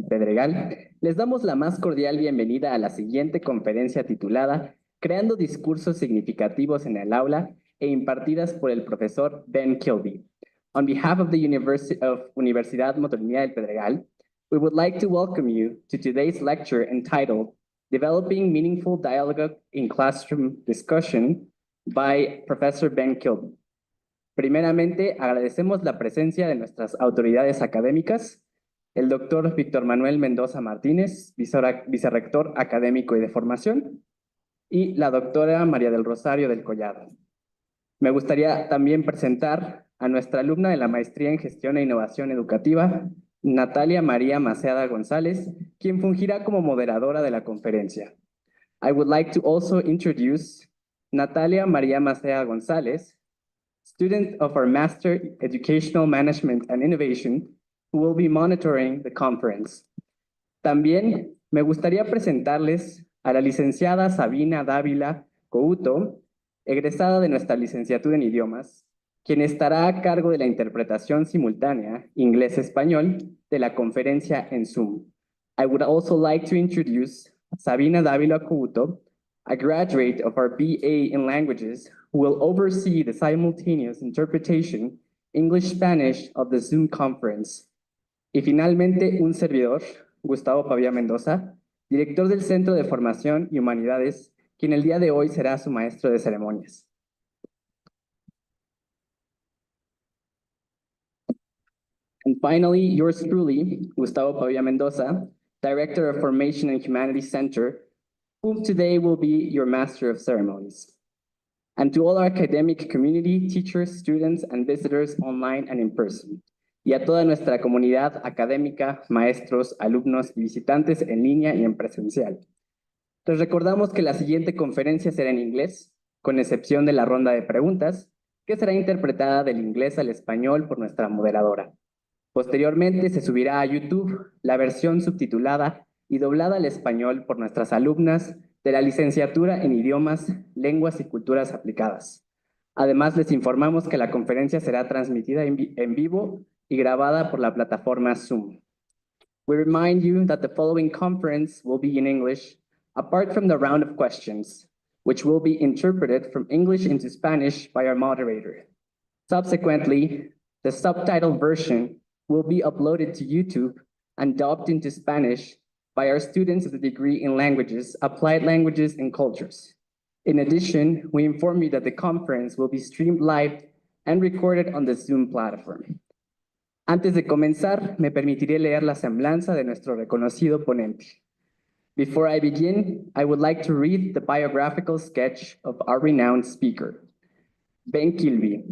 Pedregal, les damos la más cordial bienvenida a la siguiente conferencia titulada Creando Discursos Significativos en el Aula e impartidas por el profesor Ben Kilby. On behalf of the Universidad Modernidad del Pedregal, we would like to welcome you to today's lecture entitled Developing Meaningful Dialogue in Classroom Discussion by Professor Ben Kilby. Primeramente, agradecemos la presencia de nuestras autoridades académicas, el doctor Víctor Manuel Mendoza Martínez, vicerrector académico y de formación, y la doctora María del Rosario del Collado. Me gustaría también presentar a nuestra alumna de la Maestría en Gestión e Innovación Educativa, Natalia María Maceada González, quien fungirá como moderadora de la conferencia. I would like to also introduce Natalia María Maceada González, student of our Master Educational Management and Innovation, who will be monitoring the conference. También me gustaría presentarles a la licenciada Sabina Dávila Couto, egresada de nuestra licenciatura en idiomas, quien estará a cargo de la interpretación simultánea inglés-español de la conferencia en Zoom. I would also like to introduce Sabina Dávila Couto, a graduate of our BA in Languages, who will oversee the simultaneous interpretation English-Spanish of the Zoom conference. Y finalmente, un servidor, Gustavo Pavía Mendoza, director del Centro de Formación y Humanidades, quien el día de hoy será su maestro de ceremonias. And finally, yours truly, Gustavo Pavía Mendoza, Director of Formation and Humanities Center, whom today will be your Master of Ceremonies. And to all our academic community, teachers, students, and visitors online and in person. Y a toda nuestra comunidad académica, maestros, alumnos y visitantes en línea y en presencial. Les recordamos que la siguiente conferencia será en inglés, con excepción de la ronda de preguntas, que será interpretada del inglés al español por nuestra moderadora. Posteriormente se subirá a YouTube la versión subtitulada y doblada al español por nuestras alumnas de la licenciatura en Idiomas, Lenguas y Culturas Aplicadas. Además, les informamos que la conferencia será transmitida en vivo y grabada por la plataforma Zoom. We remind you that the following conference will be in English, apart from the round of questions, which will be interpreted from English into Spanish by our moderator. Subsequently, the subtitled version will be uploaded to YouTube and dubbed into Spanish by our students of the degree in Languages, Applied Languages and Cultures. In addition, we inform you that the conference will be streamed live and recorded on the Zoom platform. Antes de comenzar, me permitiré leer la semblanza de nuestro reconocido ponente. Before I begin, I would like to read the biographical sketch of our renowned speaker, Ben Kilby.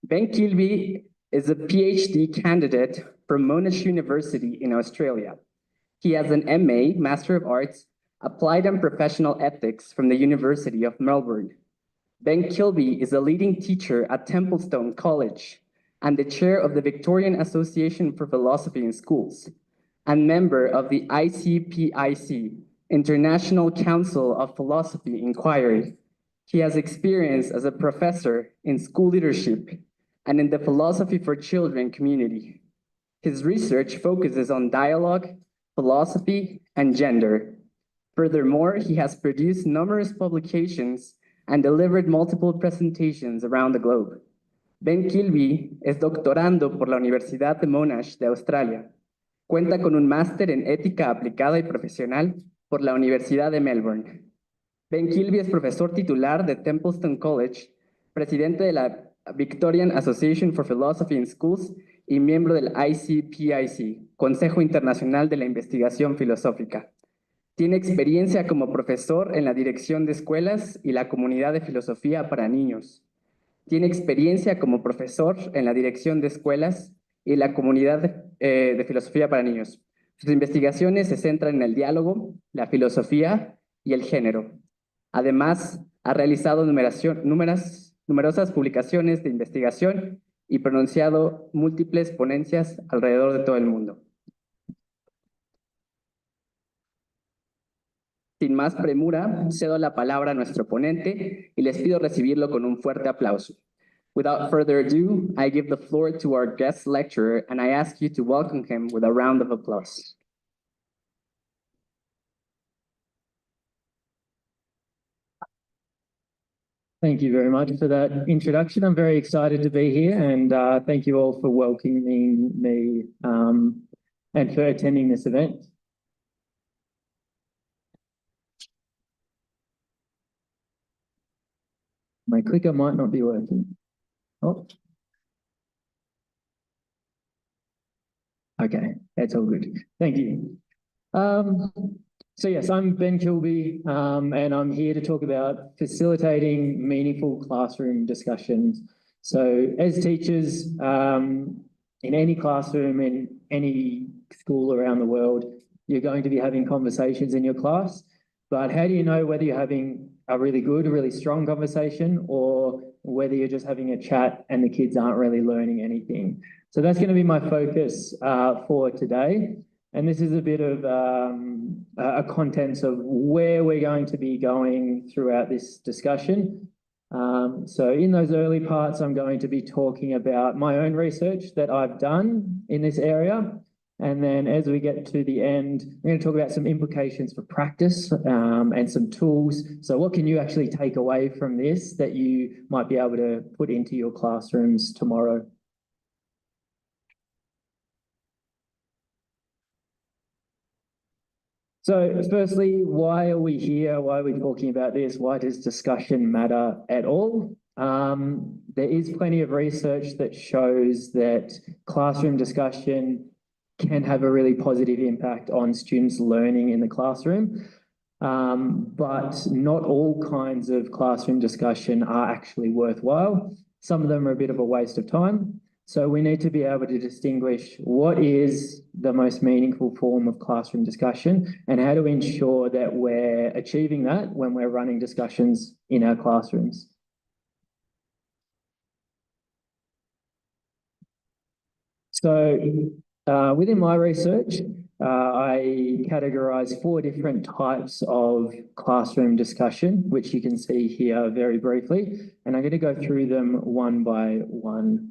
Ben Kilby is a PhD candidate from Monash University in Australia. He has an MA, Master of Arts, Applied and Professional Ethics from the University of Melbourne. Ben Kilby is a leading teacher at Templestowe College and the chair of the Victorian Association for Philosophy in Schools, and member of the ICPIC, International Council of Philosophy Inquiry. He has experience as a professor in school leadership and in the Philosophy for Children community. His research focuses on dialogue, philosophy, and gender. Furthermore, he has produced numerous publications and delivered multiple presentations around the globe. Ben Kilby es doctorando por la Universidad de Monash de Australia. Cuenta con un máster en ética aplicada y profesional por la Universidad de Melbourne. Ben Kilby es profesor titular de Templestowe College, presidente de la Victorian Association for Philosophy in Schools y miembro del ICPIC, Consejo Internacional de la Investigación Filosófica. Tiene experiencia como profesor en la dirección de escuelas y la comunidad de filosofía para niños. Tiene experiencia como profesor en la dirección de escuelas y la comunidad de filosofía para niños. Sus investigaciones se centran en el diálogo, la filosofía y el género. Además, ha realizado numerosas publicaciones de investigación y pronunciado múltiples ponencias alrededor de todo el mundo. Sin más premura, cedo la palabra a nuestro ponente y les pido recibirlo con un fuerte aplauso. Without further ado, I give the floor to our guest lecturer and I ask you to welcome him with a round of applause. Thank you very much for that introduction. I'm very excited to be here, and thank you all for welcoming me and for attending this event. My clicker might not be working. Oh. Okay, that's all good. Thank you. So yes, I'm Ben Kilby, and I'm here to talk about facilitating meaningful classroom discussions. So as teachers, in any classroom, in any school around the world, you're going to be having conversations in your class. But how do you know whether you're having a really good, a really strong conversation, or whether you're just having a chat and the kids aren't really learning anything? So that's going to be my focus for today. And this is a bit of a contents of where we're going to be going throughout this discussion. So in those early parts, I'm going to be talking about my own research that I've done in this area. And then as we get to the end, we're going to talk about some implications for practice and some tools. So what can you actually take away from this that you might be able to put into your classrooms tomorrow? So firstly, why are we here? Why are we talking about this? Why does discussion matter at all? There is plenty of research that shows that classroom discussion can have a really positive impact on students' learning in the classroom. But not all kinds of classroom discussion are actually worthwhile. Some of them are a bit of a waste of time. So we need to be able to distinguish what is the most meaningful form of classroom discussion and how to ensure that we're achieving that when we're running discussions in our classrooms. So within my research, I categorize 4 different types of classroom discussion, which you can see here very briefly, and I'm going to go through them one by one.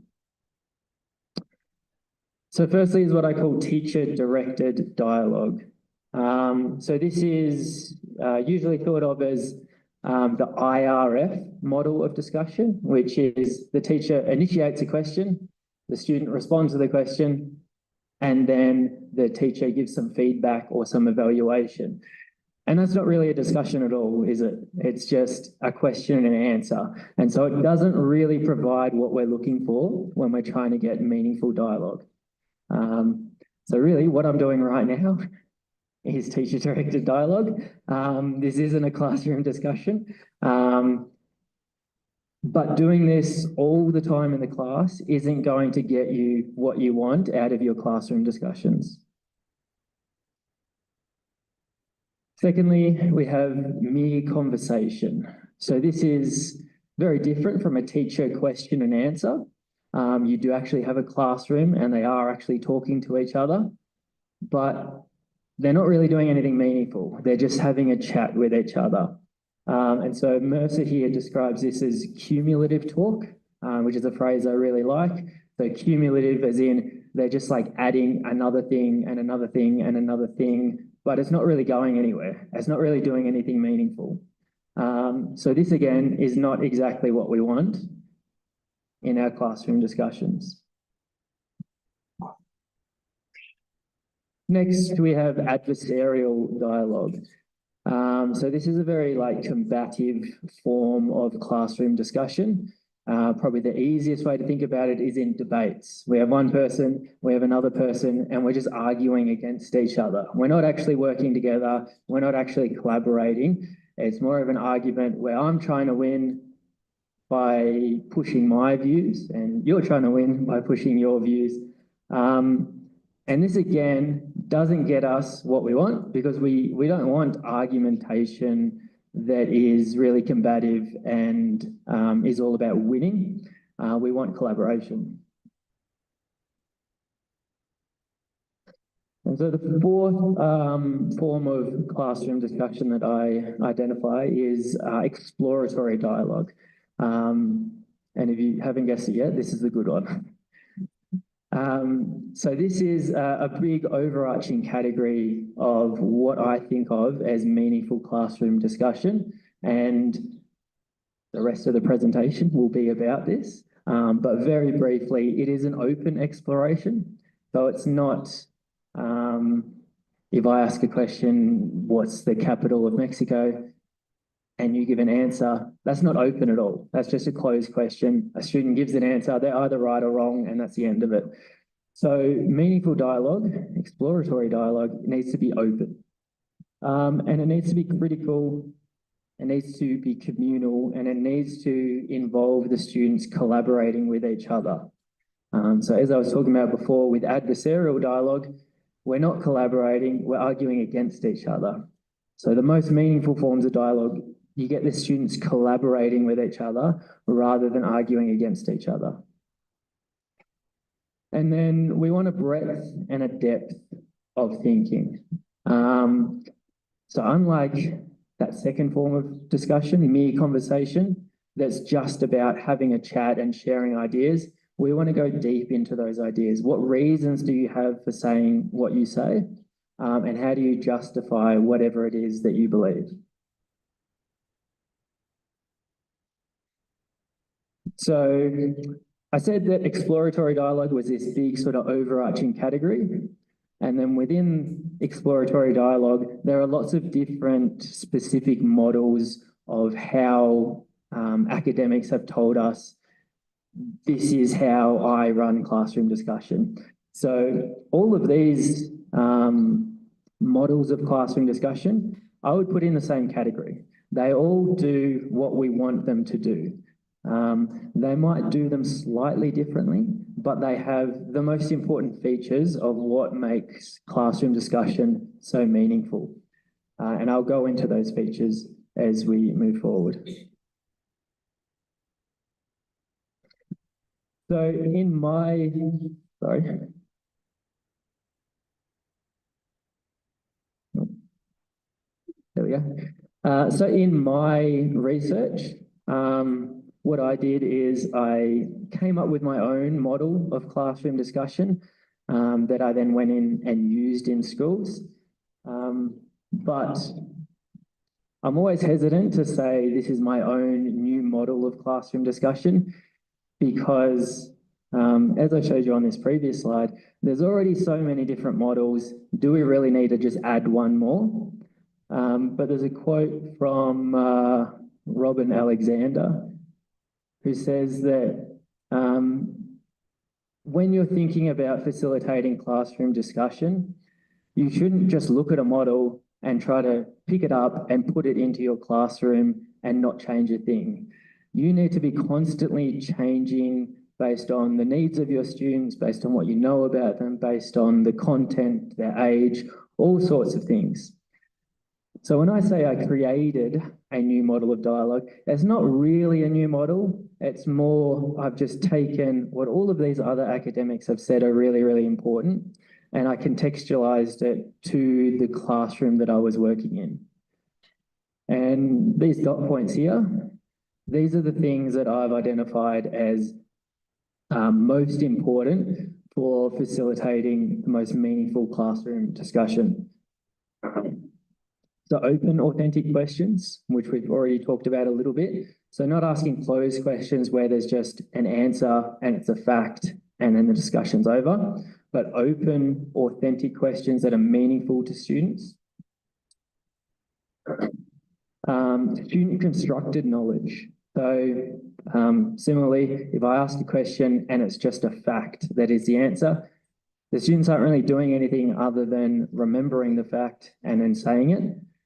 So firstly is what I call teacher-directed dialogue. So this is usually thought of as the IRF model of discussion, which is the teacher initiates a question, the student responds to the question, and then the teacher gives some feedback or some evaluation. And that's not really a discussion at all, is it? It's just a question and an answer. And so it doesn't really provide what we're looking for when we're trying to get meaningful dialogue. So really what I'm doing right now is teacher-directed dialogue. This isn't a classroom discussion. But doing this all the time in the class isn't going to get you what you want out of your classroom discussions. Secondly, we have mere conversation. So this is very different from a teacher question and answer. You do actually have a classroom and they are actually talking to each other, but they're not really doing anything meaningful. They're just having a chat with each other. And so Mercer here describes this as cumulative talk, which is a phrase I really like. So cumulative as in they're just like adding another thing and another thing and another thing, but it's not really going anywhere. It's not really doing anything meaningful. So this again is not exactly what we want in our classroom discussions. Next, we have adversarial dialogue. So this is a very combative form of classroom discussion. Probably the easiest way to think about it is in debates. We have one person, we have another person, and we're just arguing against each other. We're not actually working together. We're not actually collaborating. It's more of an argument where I'm trying to win by pushing my views and you're trying to win by pushing your views. And this again doesn't get us what we want because we don't want argumentation that is really combative and is all about winning. We want collaboration. And so the fourth form of classroom discussion that I identify is exploratory dialogue. And if you haven't guessed it yet, this is the good one. So this is a big overarching category of what I think of as meaningful classroom discussion. And the rest of the presentation will be about this. But very briefly, it is an open exploration. So it's not, if I ask a question, what's the capital of Mexico? And you give an answer, that's not open at all. That's just a closed question. A student gives an answer, they're either right or wrong, and that's the end of it. So meaningful dialogue, exploratory dialogue, needs to be open. And it needs to be critical, it needs to be communal, and it needs to involve the students collaborating with each other. So as I was talking about before, with adversarial dialogue, we're not collaborating, we're arguing against each other. So the most meaningful forms of dialogue, you get the students collaborating with each other rather than arguing against each other. And then we want a breadth and a depth of thinking. So unlike that second form of discussion, mere conversation, that's just about having a chat and sharing ideas, we want to go deep into those ideas. What reasons do you have for saying what you say? And how do you justify whatever it is that you believe? So I said that exploratory dialogue was this big sort of overarching category. And then within exploratory dialogue, there are lots of different specific models of how academics have told us, this is how I run classroom discussion. So all of these models of classroom discussion, I would put in the same category. They all do what we want them to do. They might do them slightly differently, but they have the most important features of what makes classroom discussion so meaningful. And I'll go into those features as we move forward. So in my, sorry. There we go. So in my research, what I did is I came up with my own model of classroom discussion that I then went in and used in schools. But I'm always hesitant to say this is my own new model of classroom discussion because, as I showed you on this previous slide, there's already so many different models. Do we really need to just add one more? But there's a quote from Robin Alexander who says that when you're thinking about facilitating classroom discussion, you shouldn't just look at a model and try to pick it up and put it into your classroom and not change a thing. You need to be constantly changing based on the needs of your students, based on what you know about them, based on the content, their age, all sorts of things. So when I say I created a new model of dialogue, it's not really a new model. It's more, I've just taken what all of these other academics have said are really, really important, and I contextualized it to the classroom that I was working in. And these dot points here, these are the things that I've identified as most important for facilitating the most meaningful classroom discussion. So open, authentic questions, which we've already talked about a little bit. So not asking closed questions where there's just an answer and it's a fact and then the discussion's over, but open, authentic questions that are meaningful to students. Student constructed knowledge. So similarly, if I ask a question and it's just a fact that is the answer, the students aren't really doing anything other than remembering the fact and then saying it.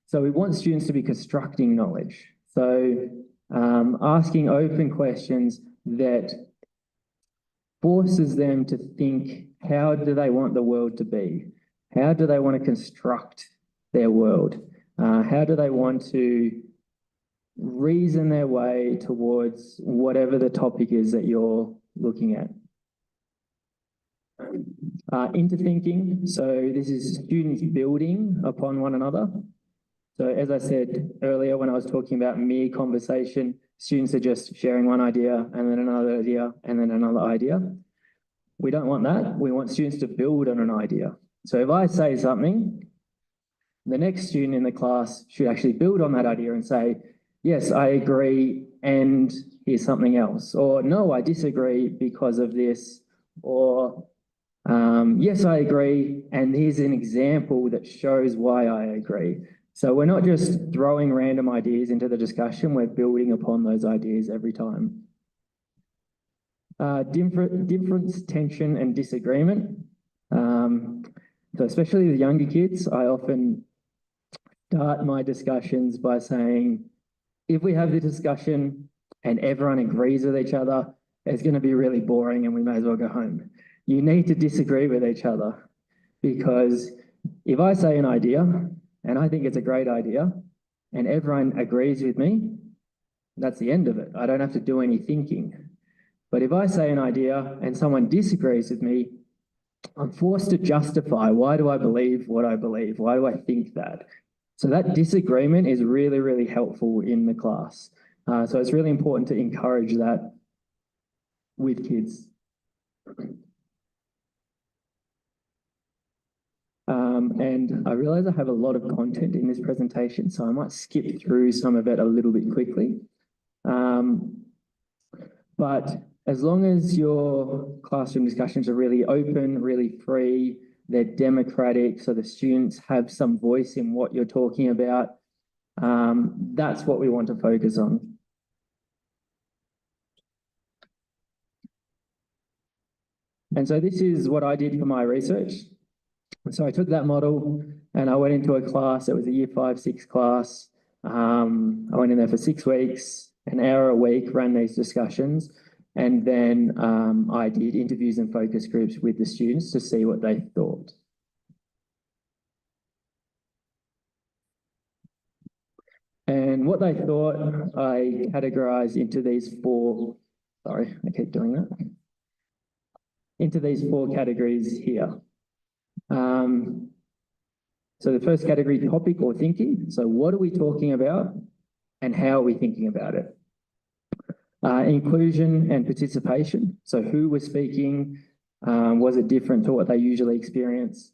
So we want students to be constructing knowledge. So asking open questions that forces them to think, how do they want the world to be? How do they want to construct their world? How do they want to reason their way towards whatever the topic is that you're looking at? Interthinking, so this is students building upon one another. So as I said earlier, when I was talking about mere conversation, students are just sharing one idea and then another idea and then another idea. We don't want that. We want students to build on an idea. So if I say something, the next student in the class should actually build on that idea and say, yes, I agree, and here's something else. Or no, I disagree because of this. Or yes, I agree, and here's an example that shows why I agree. So we're not just throwing random ideas into the discussion, we're building upon those ideas every time. Difference, tension, and disagreement. So especially with younger kids, I often start my discussions by saying, if we have the discussion and everyone agrees with each other, it's going to be really boring and we may as well go home. You need to disagree with each other, because if I say an idea and I think it's a great idea and everyone agrees with me, that's the end of it. I don't have to do any thinking. But if I say an idea and someone disagrees with me, I'm forced to justify, why do I believe what I believe? Why do I think that? So that disagreement is really, really helpful in the class. So it's really important to encourage that with kids. And I realize I have a lot of content in this presentation, so I might skip through some of it a little bit quickly. But as long as your classroom discussions are really open, really free, they're democratic, so the students have some voice in what you're talking about, that's what we want to focus on. And so this is what I did for my research. So I took that model and I went into a class. It was a year 5, 6 class. I went in there for 6 weeks, an hour a week, ran these discussions. And then I did interviews and focus groups with the students to see what they thought. And what they thought, I categorized into these 4, sorry, I keep doing that, into these 4 categories here. So the first category, topic or thinking. So what are we talking about and how are we thinking about it? Inclusion and participation. So who was speaking? Was it different to what they usually experience?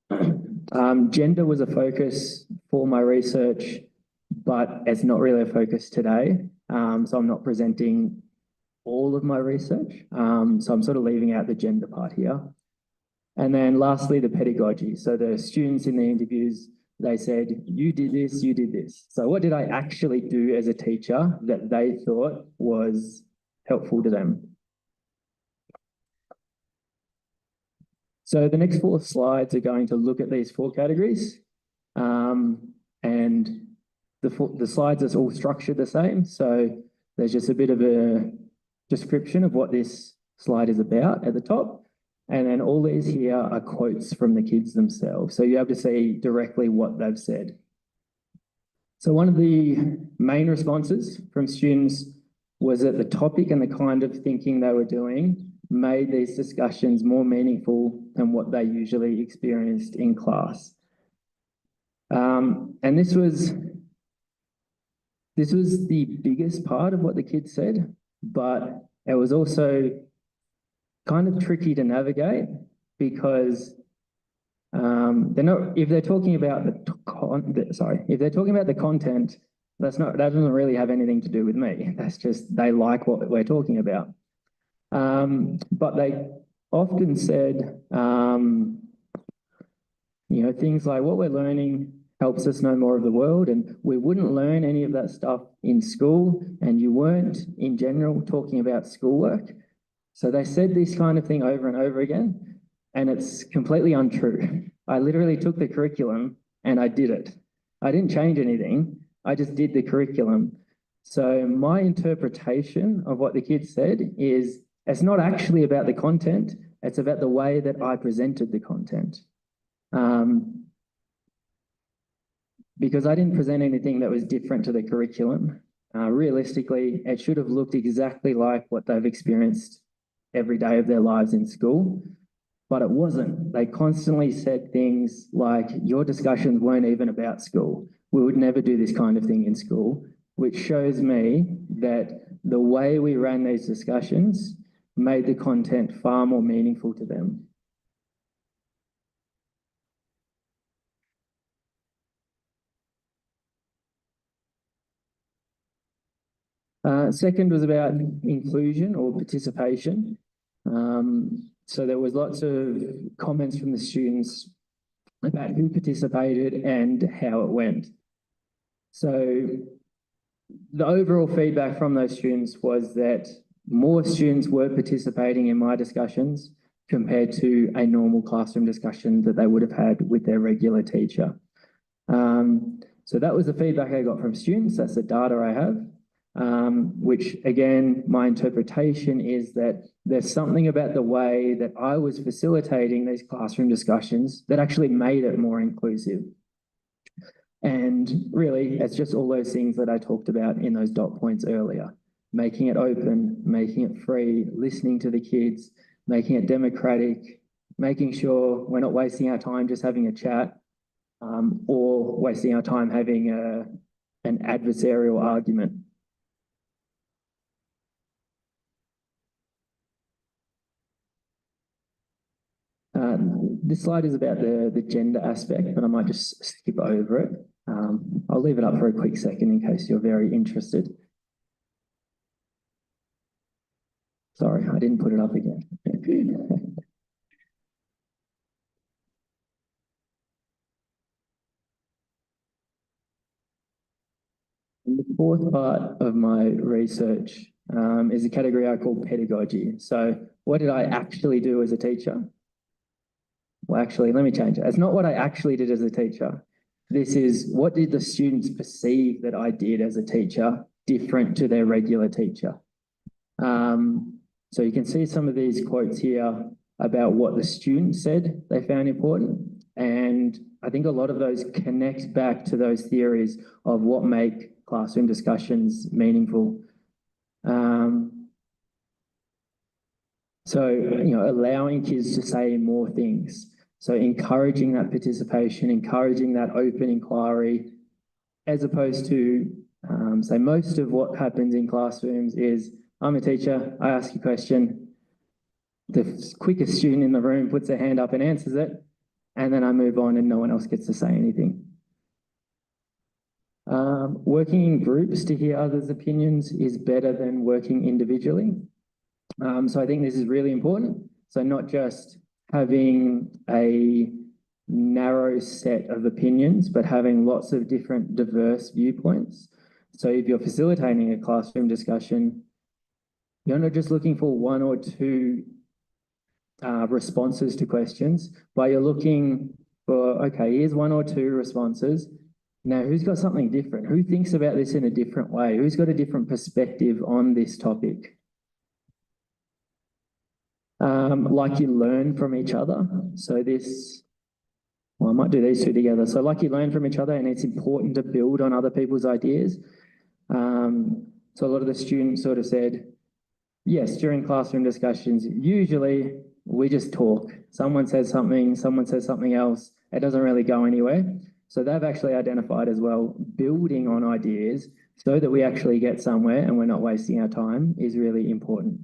Gender was a focus for my research, but it's not really a focus today. So I'm not presenting all of my research. So I'm sort of leaving out the gender part here. And then lastly, the pedagogy. So the students in the interviews, they said, you did this, you did this. So what did I actually do as a teacher that they thought was helpful to them? So the next 4 slides are going to look at these 4 categories. And the slides are all structured the same. So there's just a bit of a description of what this slide is about at the top. And then all these here are quotes from the kids themselves. So you're able to see directly what they've said. So one of the main responses from students was that the topic and the kind of thinking they were doing made these discussions more meaningful than what they usually experienced in class. And this was the biggest part of what the kids said, but it was also kind of tricky to navigate, because they're not, if they're talking about if they're talking about the content, that doesn't really have anything to do with me. That's just, they like what we're talking about. But they often said, things like, what we're learning helps us know more of the world, and we wouldn't learn any of that stuff in school, and you weren't in general talking about schoolwork. So they said this kind of thing over and over again, and it's completely untrue. I literally took the curriculum and I did it. I didn't change anything. I just did the curriculum. So my interpretation of what the kids said is, it's not actually about the content, it's about the way that I presented the content. Because I didn't present anything that was different to the curriculum. Realistically, it should have looked exactly like what they've experienced every day of their lives in school, but it wasn't. They constantly said things like, your discussions weren't even about school. We would never do this kind of thing in school, which shows me that the way we ran these discussions made the content far more meaningful to them. Second was about inclusion or participation. So there was lots of comments from the students about who participated and how it went. So the overall feedback from those students was that more students were participating in my discussions compared to a normal classroom discussion that they would have had with their regular teacher. So that was the feedback I got from students. That's the data I have. Which again, my interpretation is that there's something about the way that I was facilitating these classroom discussions that actually made it more inclusive. And really, it's just all those things that I talked about in those dot points earlier. Making it open, making it free, listening to the kids, making it democratic, making sure we're not wasting our time just having a chat, or wasting our time having an adversarial argument. This slide is about the gender aspect, but I might just skip over it. I'll leave it up for a quick second in case you're very interested. Sorry, I didn't put it up again. And the fourth part of my research is a category I call pedagogy. So what did I actually do as a teacher? Well, actually, let me change it. It's not what I actually did as a teacher. This is what did the students perceive that I did as a teacher different to their regular teacher. So you can see some of these quotes here about what the students said they found important. And I think a lot of those connect back to those theories of what make classroom discussions meaningful. So, allowing kids to say more things. So encouraging that participation, encouraging that open inquiry, as opposed to, say, most of what happens in classrooms is, I'm a teacher, I ask a question, the quickest student in the room puts their hand up and answers it, and then I move on and no one else gets to say anything. Working in groups to hear others' opinions is better than working individually. So I think this is really important. So not just having a narrow set of opinions, but having lots of different diverse viewpoints. So if you're facilitating a classroom discussion, you're not just looking for one or two responses to questions, but you're looking for, okay, here's one or two responses. Now, who's got something different? Who thinks about this in a different way? Who's got a different perspective on this topic? Like you learn from each other. So I might do these two together. So like you learn from each other, and it's important to build on other people's ideas. So a lot of the students sort of said, yes, during classroom discussions, usually we just talk. Someone says something else. It doesn't really go anywhere. So they've actually identified as well, building on ideas so that we actually get somewhere and we're not wasting our time is really important.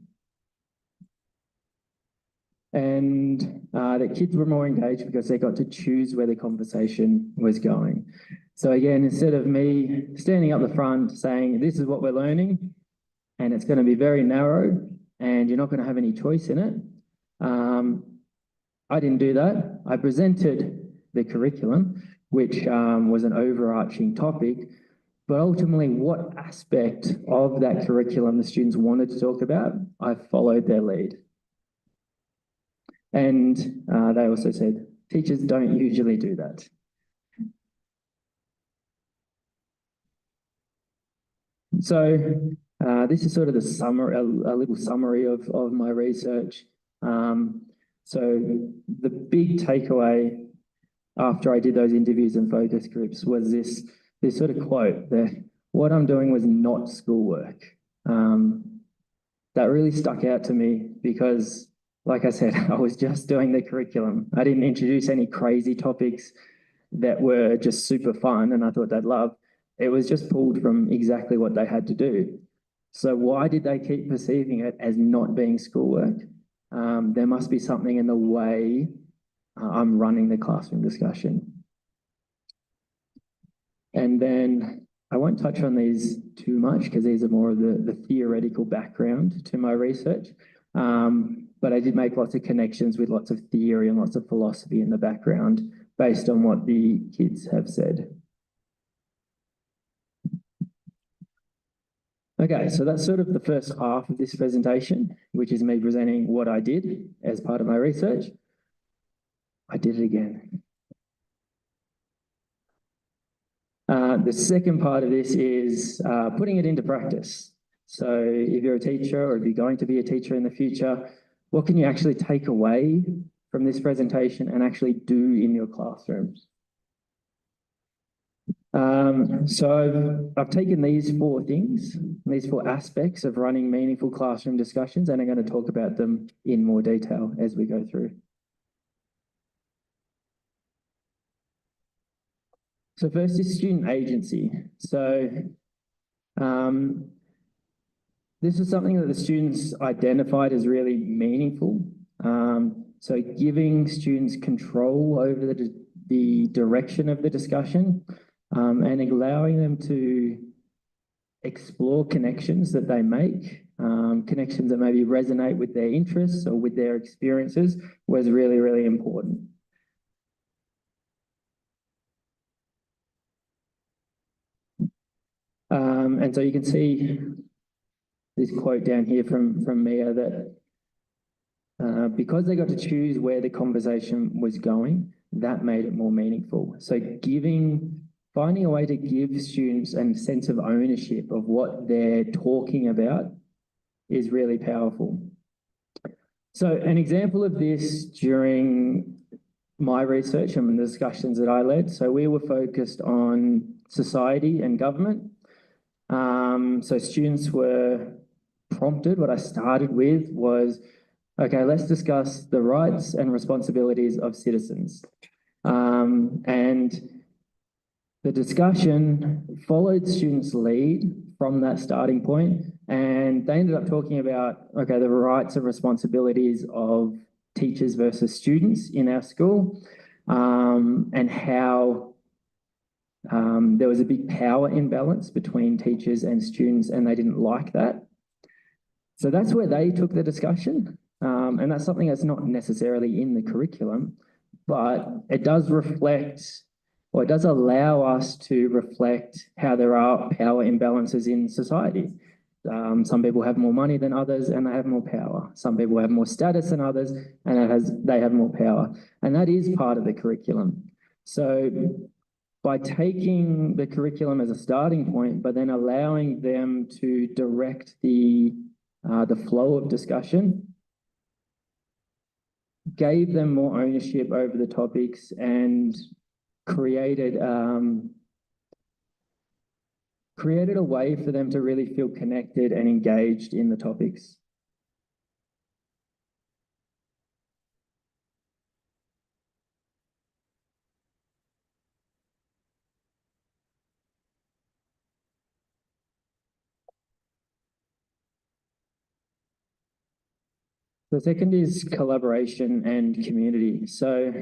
And that kids were more engaged because they got to choose where the conversation was going. So again, instead of me standing up the front saying, this is what we're learning, and it's going to be very narrow, and you're not going to have any choice in it, I didn't do that. I presented the curriculum, which was an overarching topic, but ultimately what aspect of that curriculum the students wanted to talk about, I followed their lead. And they also said, teachers don't usually do that. So this is sort of the summary, a little summary of my research. So the big takeaway after I did those interviews and focus groups was this sort of quote that what I'm doing was not schoolwork. That really stuck out to me because, like I said, I was just doing the curriculum. I didn't introduce any crazy topics that were just super fun and I thought they'd love. It was just pulled from exactly what they had to do. So why did they keep perceiving it as not being schoolwork? There must be something in the way I'm running the classroom discussion. And then I won't touch on these too much because these are more of the theoretical background to my research. But I did make lots of connections with lots of theory and lots of philosophy in the background based on what the kids have said. Okay, so that's sort of the first half of this presentation, which is me presenting what I did as part of my research. I did it again. The second part of this is putting it into practice. So if you're a teacher or if you're going to be a teacher in the future, what can you actually take away from this presentation and actually do in your classrooms? So I've taken these four things, these four aspects of running meaningful classroom discussions, and I'm going to talk about them in more detail as we go through. So first is student agency. So this is something that the students identified as really meaningful. So giving students control over the direction of the discussion and allowing them to explore connections that they make, connections that maybe resonate with their interests or with their experiences was really, really important. And so you can see this quote down here from Mia that because they got to choose where the conversation was going, that made it more meaningful. So finding a way to give students a sense of ownership of what they're talking about is really powerful. So an example of this during my research and the discussions that I led, so we were focused on society and government. So students were prompted, what I started with was, okay, let's discuss the rights and responsibilities of citizens. And the discussion followed students' lead from that starting point, and they ended up talking about, okay, the rights and responsibilities of teachers versus students in our school, and how there was a big power imbalance between teachers and students, and they didn't like that. So that's where they took the discussion, and that's something that's not necessarily in the curriculum, but it does reflect, or it does allow us to reflect how there are power imbalances in society. Some people have more money than others and they have more power. Some people have more status than others and they have more power. And that is part of the curriculum. So by taking the curriculum as a starting point, but then allowing them to direct the flow of discussion, gave them more ownership over the topics and created a way for them to really feel connected and engaged in the topics. The second is collaboration and community. So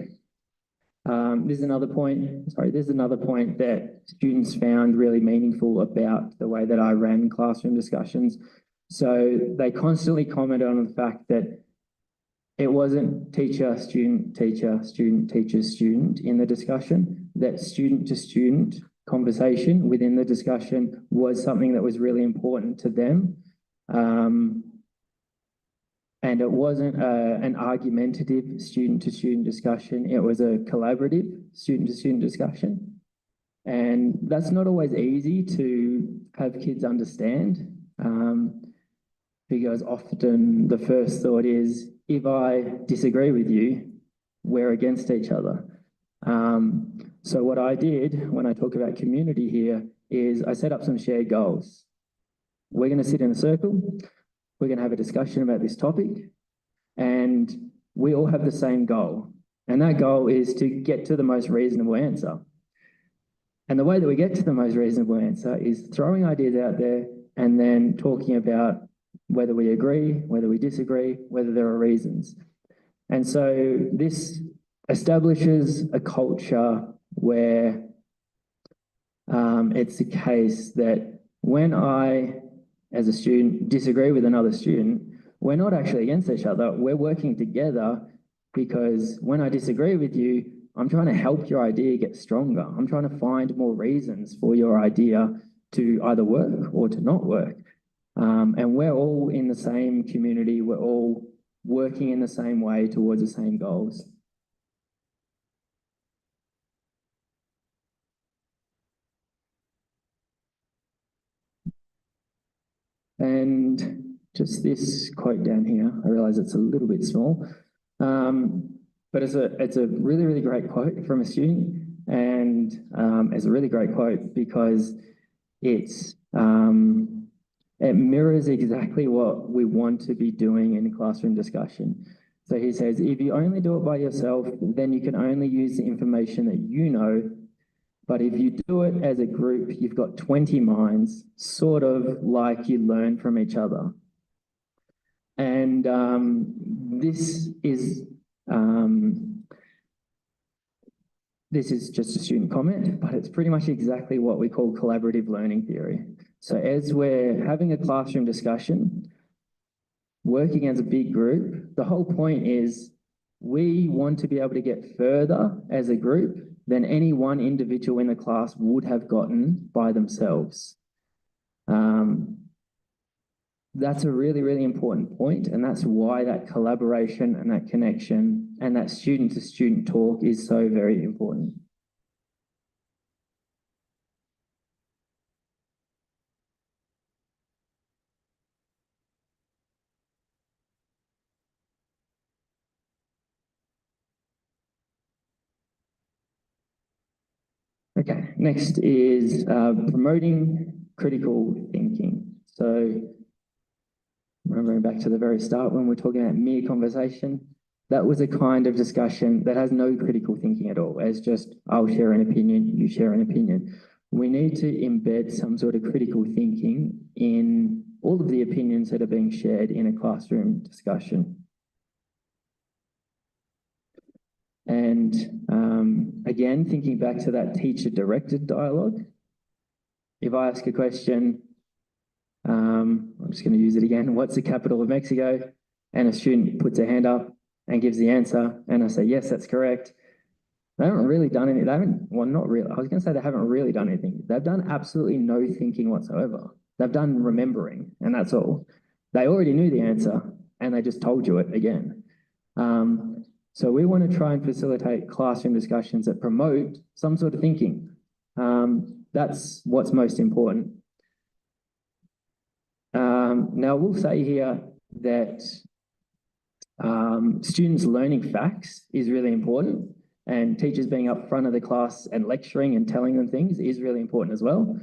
this is another point that students found really meaningful about the way that I ran classroom discussions. So they constantly commented on the fact that it wasn't teacher, student, teacher, student, teacher, student in the discussion, that student to student conversation within the discussion was something that was really important to them. And it wasn't an argumentative student-to-student discussion. It was a collaborative student-to-student discussion. And that's not always easy to have kids understand, because often the first thought is, if I disagree with you, we're against each other. So what I did when I talk about community here is I set up some shared goals. We're going to sit in a circle. We're going to have a discussion about this topic, and we all have the same goal. And that goal is to get to the most reasonable answer. And the way that we get to the most reasonable answer is throwing ideas out there and then talking about whether we agree, whether we disagree, whether there are reasons. And so this establishes a culture where it's the case that when I, as a student, disagree with another student, we're not actually against each other. We're working together because when I disagree with you, I'm trying to help your idea get stronger. I'm trying to find more reasons for your idea to either work or to not work. And we're all in the same community. We're all working in the same way towards the same goals. And just this quote down here, I realize it's a little bit small, but it's a really, really great quote from a student. And it's a really great quote because it mirrors exactly what we want to be doing in a classroom discussion. So he says, if you only do it by yourself, then you can only use the information that you know. But if you do it as a group, you've got 20 minds, sort of like you learn from each other. And this is just a student comment, but it's pretty much exactly what we call collaborative learning theory. So as we're having a classroom discussion, working as a big group, the whole point is we want to be able to get further as a group than any one individual in the class would have gotten by themselves. That's a really, really important point, and that's why that collaboration and that connection and that student-to-student talk is so very important. Okay, next is promoting critical thinking. So remembering back to the very start when we're talking about mere conversation, that was a kind of discussion that has no critical thinking at all. It's just, I'll share an opinion, you share an opinion. We need to embed some sort of critical thinking in all of the opinions that are being shared in a classroom discussion. And again, thinking back to that teacher-directed dialogue, if I ask a question, I'm just going to use it again, what's the capital of Mexico? And a student puts their hand up and gives the answer, and I say, yes, that's correct. They haven't really done anything. They haven't, well, not really. I was going to say they haven't really done anything. They've done absolutely no thinking whatsoever. They've done remembering, and that's all. They already knew the answer, and they just told you it again. So we want to try and facilitate classroom discussions that promote some sort of thinking. That's what's most important. Now, we'll say here that students learning facts is really important, and teachers being up front of the class and lecturing and telling them things is really important as well.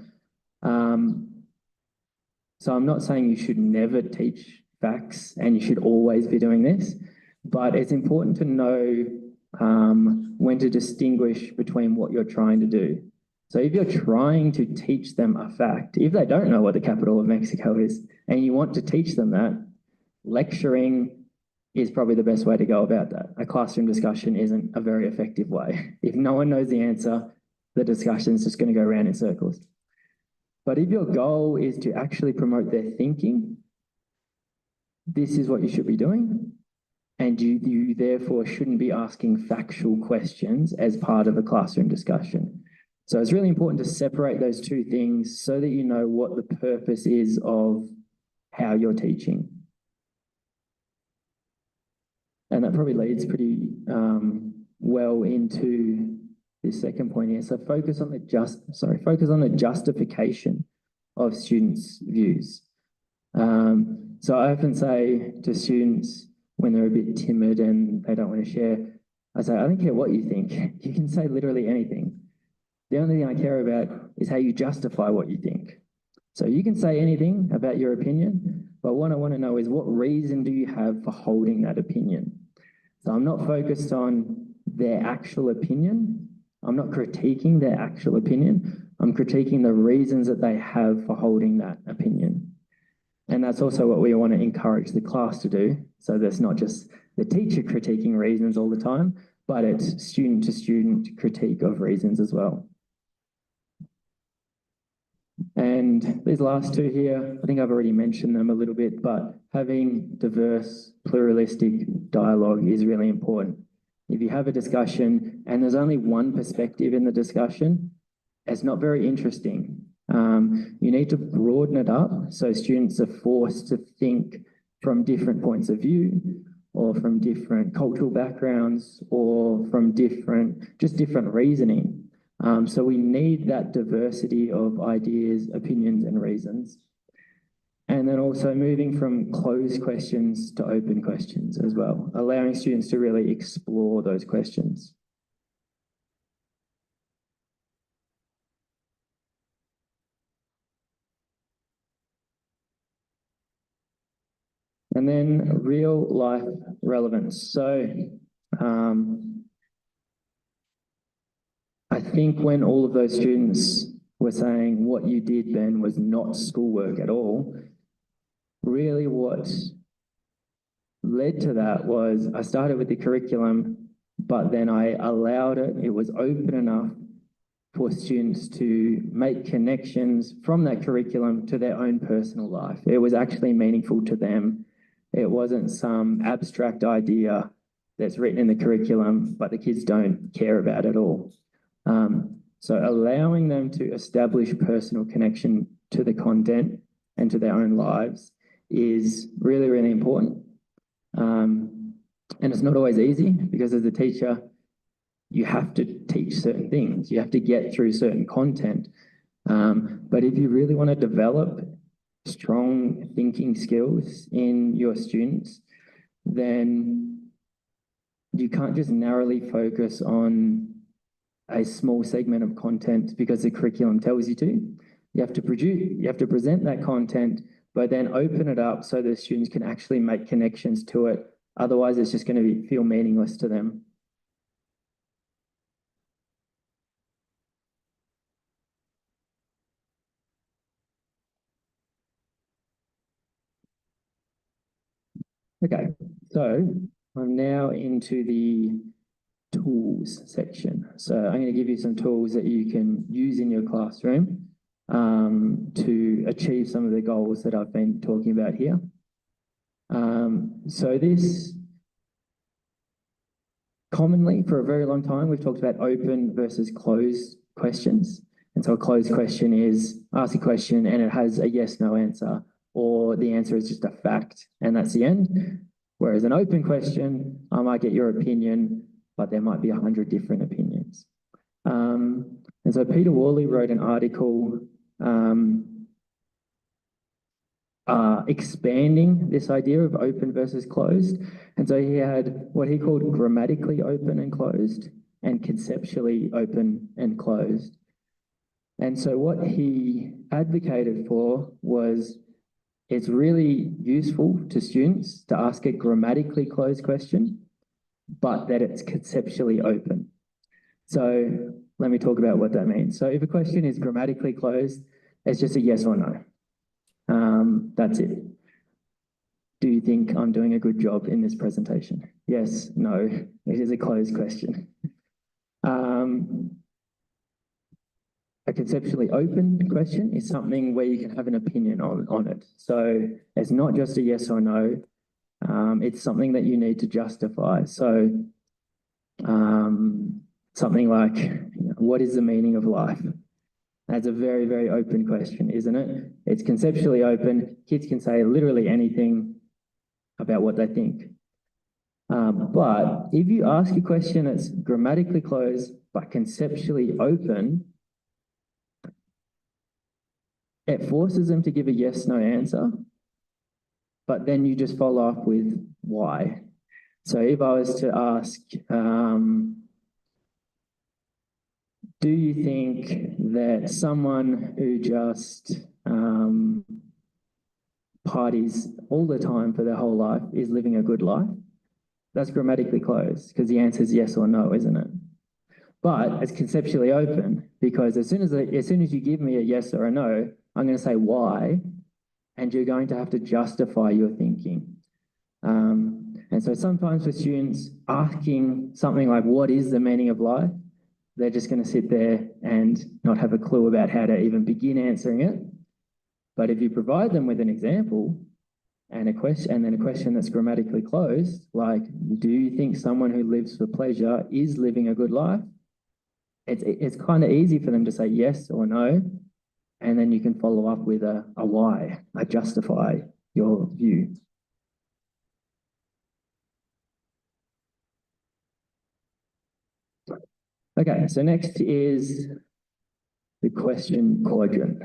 So I'm not saying you should never teach facts and you should always be doing this, but it's important to know when to distinguish between what you're trying to do. So if you're trying to teach them a fact, if they don't know what the capital of Mexico is, and you want to teach them that, lecturing is probably the best way to go about that. A classroom discussion isn't a very effective way. If no one knows the answer, the discussion is just going to go around in circles. But if your goal is to actually promote their thinking, this is what you should be doing. And you therefore shouldn't be asking factual questions as part of a classroom discussion. So it's really important to separate those two things so that you know what the purpose is of how you're teaching. And that probably leads pretty well into this second point here. So focus on the justification of students' views. So I often say to students when they're a bit timid and they don't want to share, I say, I don't care what you think. You can say literally anything. The only thing I care about is how you justify what you think. So you can say anything about your opinion, but what I want to know is what reason do you have for holding that opinion? So I'm not focused on their actual opinion. I'm not critiquing their actual opinion. I'm critiquing the reasons that they have for holding that opinion. And that's also what we want to encourage the class to do. So there's not just the teacher critiquing reasons all the time, but it's student-to-student critique of reasons as well. And these last two here, I think I've already mentioned them a little bit, but having diverse, pluralistic dialogue is really important. If you have a discussion and there's only one perspective in the discussion, it's not very interesting. You need to broaden it up so students are forced to think from different points of view, or from different cultural backgrounds, or from just different reasoning. So we need that diversity of ideas, opinions, and reasons. And then also moving from closed questions to open questions as well, allowing students to really explore those questions. And then real life relevance. So I think when all of those students were saying what you did, Ben, was not schoolwork at all, really what led to that was I started with the curriculum, but then I allowed it, it was open enough for students to make connections from that curriculum to their own personal life. It was actually meaningful to them. It wasn't some abstract idea that's written in the curriculum, but the kids don't care about it all. So allowing them to establish personal connection to the content and to their own lives is really, really important. And it's not always easy because as a teacher, you have to teach certain things. You have to get through certain content. But if you really want to develop strong thinking skills in your students, then you can't just narrowly focus on a small segment of content because the curriculum tells you to. You have to present that content, but then open it up so the students can actually make connections to it. Otherwise, it's just going to feel meaningless to them. Okay, so I'm now into the tools section. So I'm going to give you some tools that you can use in your classroom to achieve some of the goals that I've been talking about here. So this, commonly for a very long time, we've talked about open versus closed questions. And so a closed question is ask a question and it has a yes, no answer, or the answer is just a fact and that's the end. Whereas an open question, I might get your opinion, but there might be 100 different opinions. And so Peter Worley wrote an article expanding this idea of open versus closed. And so he had what he called grammatically open and closed and conceptually open and closed. And so what he advocated for was it's really useful to students to ask a grammatically closed question, but that it's conceptually open. So let me talk about what that means. So if a question is grammatically closed, it's just a yes or no. That's it. Do you think I'm doing a good job in this presentation? Yes, no, it is a closed question. A conceptually open question is something where you can have an opinion on it. So it's not just a yes or no. It's something that you need to justify. So something like, what is the meaning of life? That's a very, very open question, isn't it? It's conceptually open. Kids can say literally anything about what they think. But if you ask a question that's grammatically closed but conceptually open, it forces them to give a yes, no answer, but then you just follow up with why. So if I was to ask, do you think that someone who just parties all the time for their whole life is living a good life? That's grammatically closed because the answer is yes or no, isn't it? But it's conceptually open because as soon as you give me a yes or a no, I'm going to say why, and you're going to have to justify your thinking. And so sometimes for students, asking something like, what is the meaning of life? they're just going to sit there and not have a clue about how to even begin answering it. But if you provide them with an example and a question, and then a question that's grammatically closed, like, do you think someone who lives for pleasure is living a good life? It's kind of easy for them to say yes or no, and then you can follow up with a why, a justify your view. Okay, so next is the question quadrant.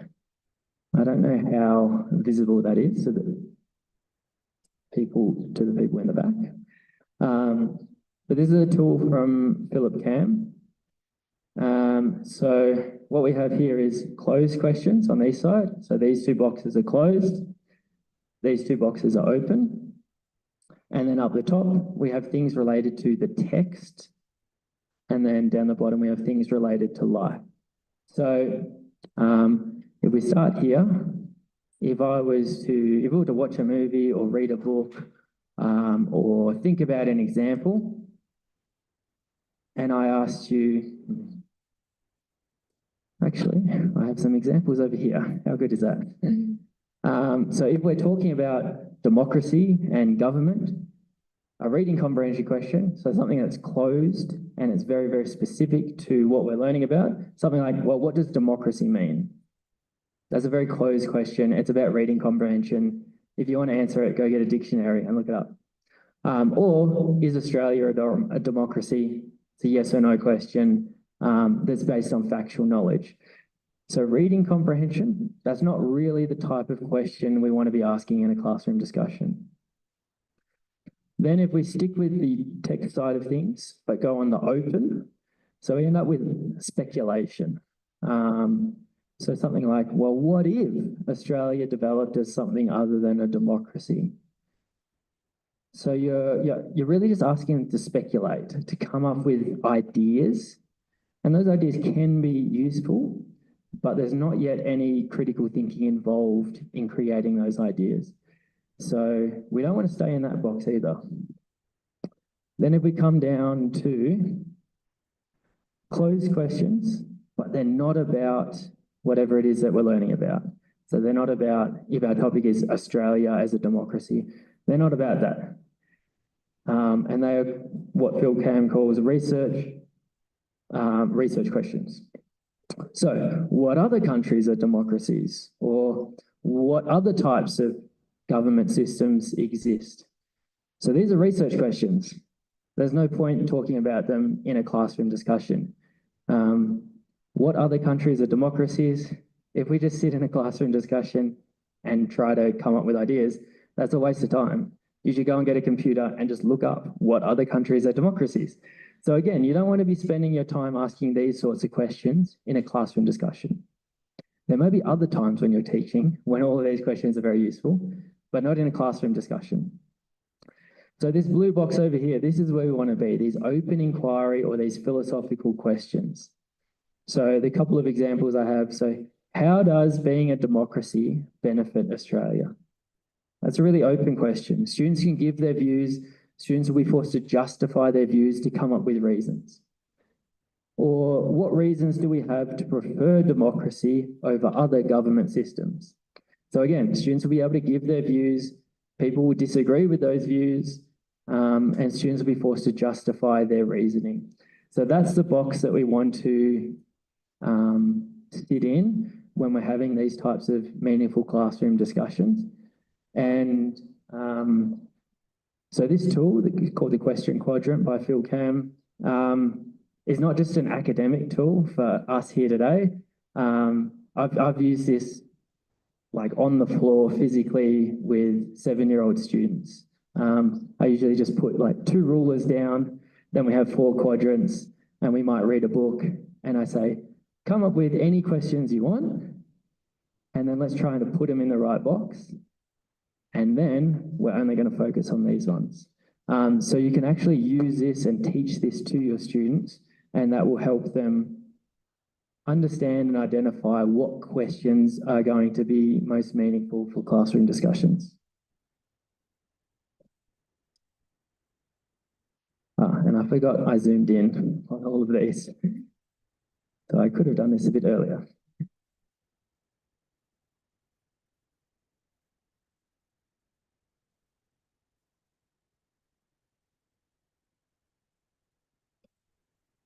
I don't know how visible that is to the people in the back. But this is a tool from Philip Cam. So what we have here is closed questions on this side. So these two boxes are closed. These two boxes are open. And then up the top, we have things related to the text. And then down the bottom, we have things related to life. So if we start here, if we were to watch a movie or read a book or think about an example, and I asked you, actually, I have some examples over here. How good is that? So if we're talking about democracy and government, a reading comprehension question, so something that's closed and it's very, very specific to what we're learning about, something like, well, what does democracy mean? That's a very closed question. It's about reading comprehension. If you want to answer it, go get a dictionary and look it up. Or is Australia a democracy? It's a yes or no question that's based on factual knowledge. So reading comprehension, that's not really the type of question we want to be asking in a classroom discussion. Then if we stick with the text side of things, but go on the open, so we end up with speculation. So something like, well, what if Australia developed as something other than a democracy? So you're really just asking them to speculate, to come up with ideas. And those ideas can be useful, but there's not yet any critical thinking involved in creating those ideas. So we don't want to stay in that box either. Then if we come down to closed questions, but they're not about whatever it is that we're learning about. So they're not about, if our topic is Australia as a democracy, they're not about that. And they are what Phil Cam calls research questions. So what other countries are democracies? Or what other types of government systems exist? So these are research questions. There's no point in talking about them in a classroom discussion. What other countries are democracies? If we just sit in a classroom discussion and try to come up with ideas, that's a waste of time. You should go and get a computer and just look up what other countries are democracies. So again, you don't want to be spending your time asking these sorts of questions in a classroom discussion. There may be other times when you're teaching when all of these questions are very useful, but not in a classroom discussion. So this blue box over here, this is where we want to be, these open inquiry or these philosophical questions. So the couple of examples I have, so how does being a democracy benefit Australia? That's a really open question. Students can give their views. Students will be forced to justify their views to come up with reasons. Or what reasons do we have to prefer democracy over other government systems? So again, students will be able to give their views. People will disagree with those views, and students will be forced to justify their reasoning. So that's the box that we want to sit in when we're having these types of meaningful classroom discussions. And so this tool called the Question Quadrant by Phil Cam is not just an academic tool for us here today. I've used this like on the floor physically with 7-year-old students. I usually just put like 2 rulers down, then we have 4 quadrants, and we might read a book, and I say, come up with any questions you want, and then let's try and put them in the right box. And then we're only going to focus on these ones. So you can actually use this and teach this to your students, and that will help them understand and identify what questions are going to be most meaningful for classroom discussions. And I forgot I zoomed in on all of these. So I could have done this a bit earlier.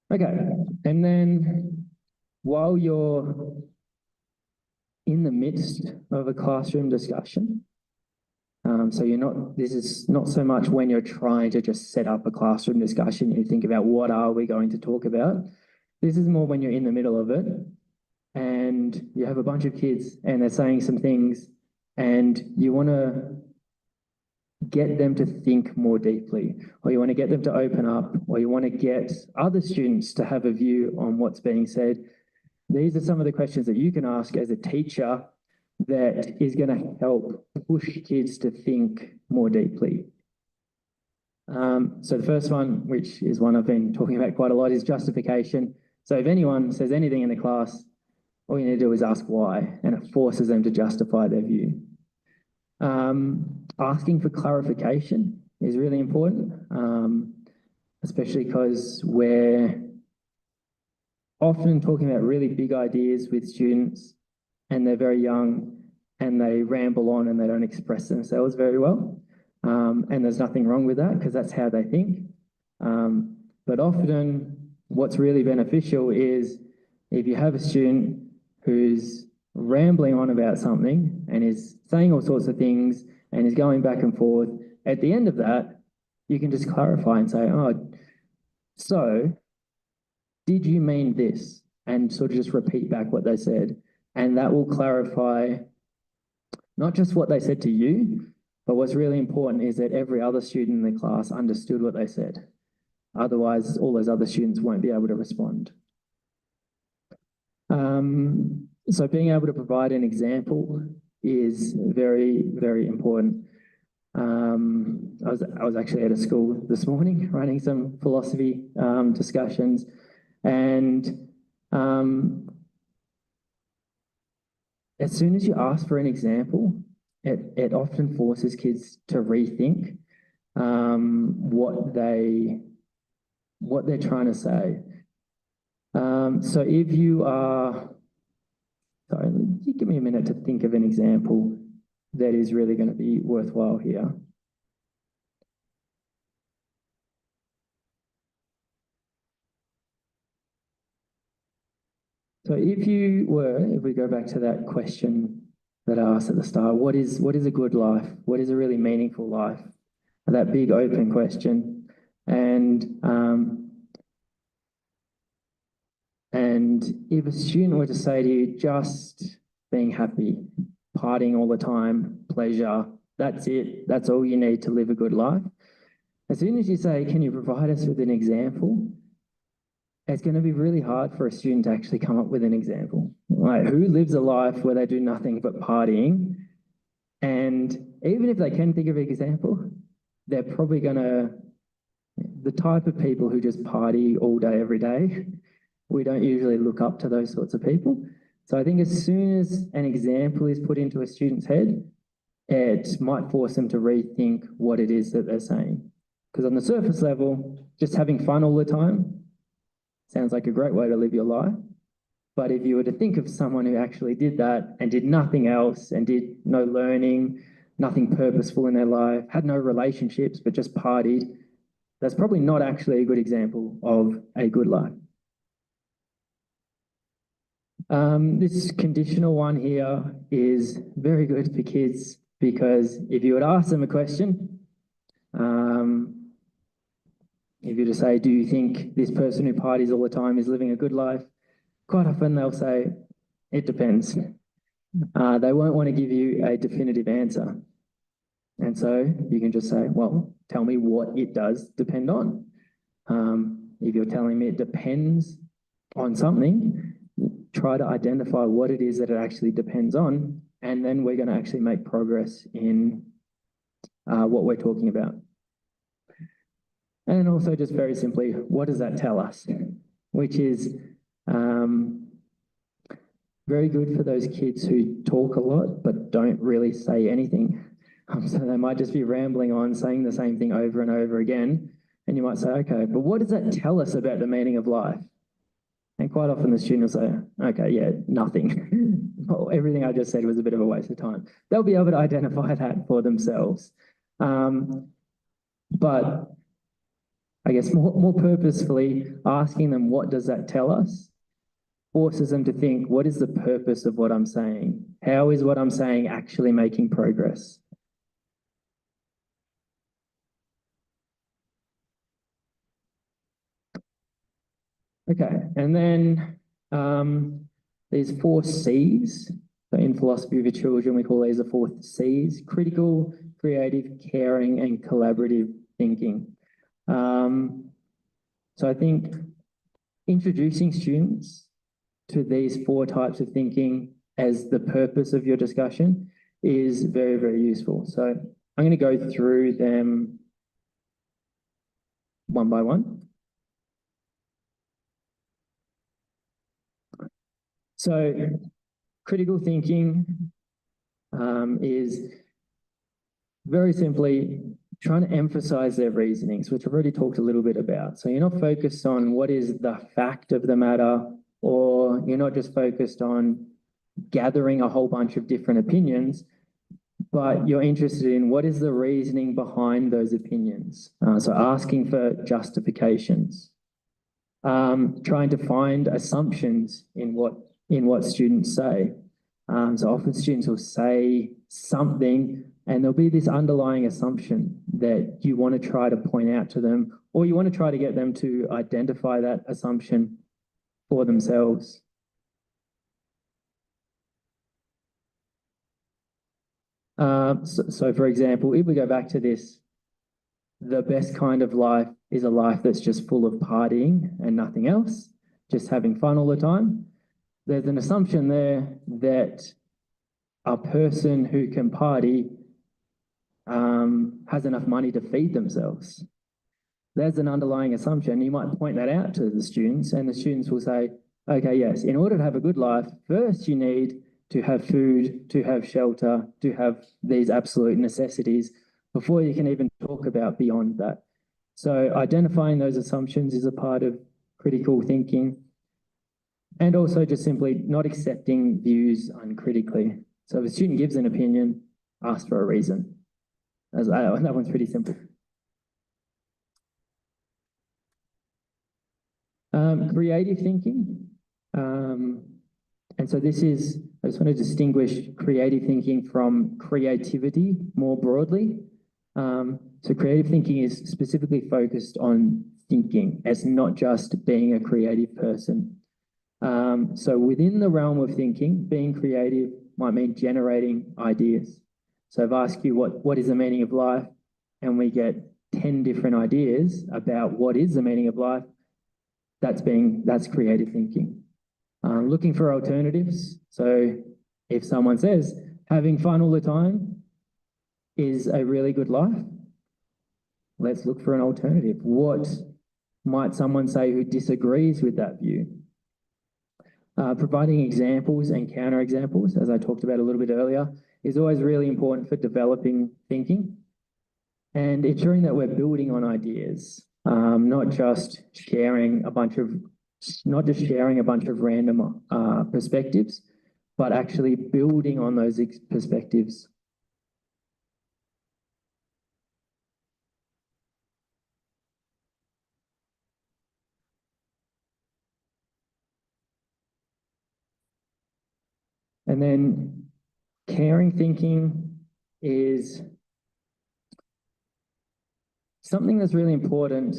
Okay, and then while you're in the midst of a classroom discussion, so this is not so much when you're trying to just set up a classroom discussion, you think about what are we going to talk about. This is more when you're in the middle of it and you have a bunch of kids and they're saying some things and you want to get them to think more deeply, or you want to get them to open up, or you want to get other students to have a view on what's being said. These are some of the questions that you can ask as a teacher that is going to help push kids to think more deeply. So the first one, which is one I've been talking about quite a lot, is justification. So if anyone says anything in the class, all you need to do is ask why, and it forces them to justify their view. Asking for clarification is really important, especially because we're often talking about really big ideas with students and they're very young and they ramble on and they don't express themselves very well. And there's nothing wrong with that because that's how they think. But often what's really beneficial is if you have a student who's rambling on about something and is saying all sorts of things and is going back and forth, at the end of that, you can just clarify and say, oh, so did you mean this? And sort of just repeat back what they said. And that will clarify not just what they said to you, but what's really important is that every other student in the class understood what they said. Otherwise, all those other students won't be able to respond. So being able to provide an example is very, very important. I was actually at a school this morning running some philosophy discussions, and as soon as you ask for an example, it often forces kids to rethink what they're trying to say. So if you are, sorry, you give me a minute to think of an example that is really going to be worthwhile here. So if we go back to that question that I asked at the start, what is a good life? What is a really meaningful life? That big open question. And if a student were to say to you, just being happy, partying all the time, pleasure, that's it, that's all you need to live a good life. As soon as you say, can you provide us with an example? It's going to be really hard for a student to actually come up with an example. Like, who lives a life where they do nothing but partying? And even if they can think of an example, they're probably the type of people who just party all day, every day, we don't usually look up to those sorts of people. So I think as soon as an example is put into a student's head, it might force them to rethink what it is that they're saying. Because on the surface level, just having fun all the time sounds like a great way to live your life. But if you were to think of someone who actually did that and did nothing else and did no learning, nothing purposeful in their life, had no relationships, but just partied, that's probably not actually a good example of a good life. This conditional one here is very good for kids because if you would ask them a question, if you were to say, do you think this person who parties all the time is living a good life? Quite often they'll say, it depends. They won't want to give you a definitive answer. And so you can just say, well, tell me what it does depend on. If you're telling me it depends on something, try to identify what it is that it actually depends on, and then we're going to actually make progress in what we're talking about. And also just very simply, what does that tell us? Which is very good for those kids who talk a lot but don't really say anything. So they might just be rambling on, saying the same thing over and over again. And you might say, okay, but what does that tell us about the meaning of life? And quite often the student will say, okay, yeah, nothing. Well, everything I just said was a bit of a waste of time. They'll be able to identify that for themselves. But I guess more purposefully asking them, what does that tell us? Forces them to think, what is the purpose of what I'm saying? How is what I'm saying actually making progress? Okay, and then these 4 C's. So in philosophy for children, we call these the 4 C's: critical, creative, caring, and collaborative thinking. So I think introducing students to these 4 types of thinking as the purpose of your discussion is very, very useful. So I'm going to go through them one by one. So critical thinking is very simply trying to emphasize their reasonings, which I've already talked a little bit about. So you're not focused on what is the fact of the matter, or you're not just focused on gathering a whole bunch of different opinions, but you're interested in what is the reasoning behind those opinions. So asking for justifications, trying to find assumptions in what students say. So often students will say something and there'll be this underlying assumption that you want to try to point out to them, or you want to try to get them to identify that assumption for themselves. So for example, if we go back to this, the best kind of life is a life that's just full of partying and nothing else, just having fun all the time. There's an assumption there that a person who can party has enough money to feed themselves. There's an underlying assumption. You might point that out to the students, and the students will say, okay, yes, in order to have a good life, first you need to have food, to have shelter, to have these absolute necessities before you can even talk about beyond that. So identifying those assumptions is a part of critical thinking, and also just simply not accepting views uncritically. So if a student gives an opinion, ask for a reason. That one's pretty simple. Creative thinking. And so this is, I just want to distinguish creative thinking from creativity more broadly. So creative thinking is specifically focused on thinking as not just being a creative person. So within the realm of thinking, being creative might mean generating ideas. So if I ask you what is the meaning of life, and we get 10 different ideas about what is the meaning of life, that's creative thinking. Looking for alternatives. So if someone says having fun all the time is a really good life, let's look for an alternative. What might someone say who disagrees with that view? Providing examples and counterexamples, as I talked about a little bit earlier, is always really important for developing thinking and ensuring that we're building on ideas, not just sharing a bunch of random perspectives, but actually building on those perspectives. And then caring thinking is something that's really important,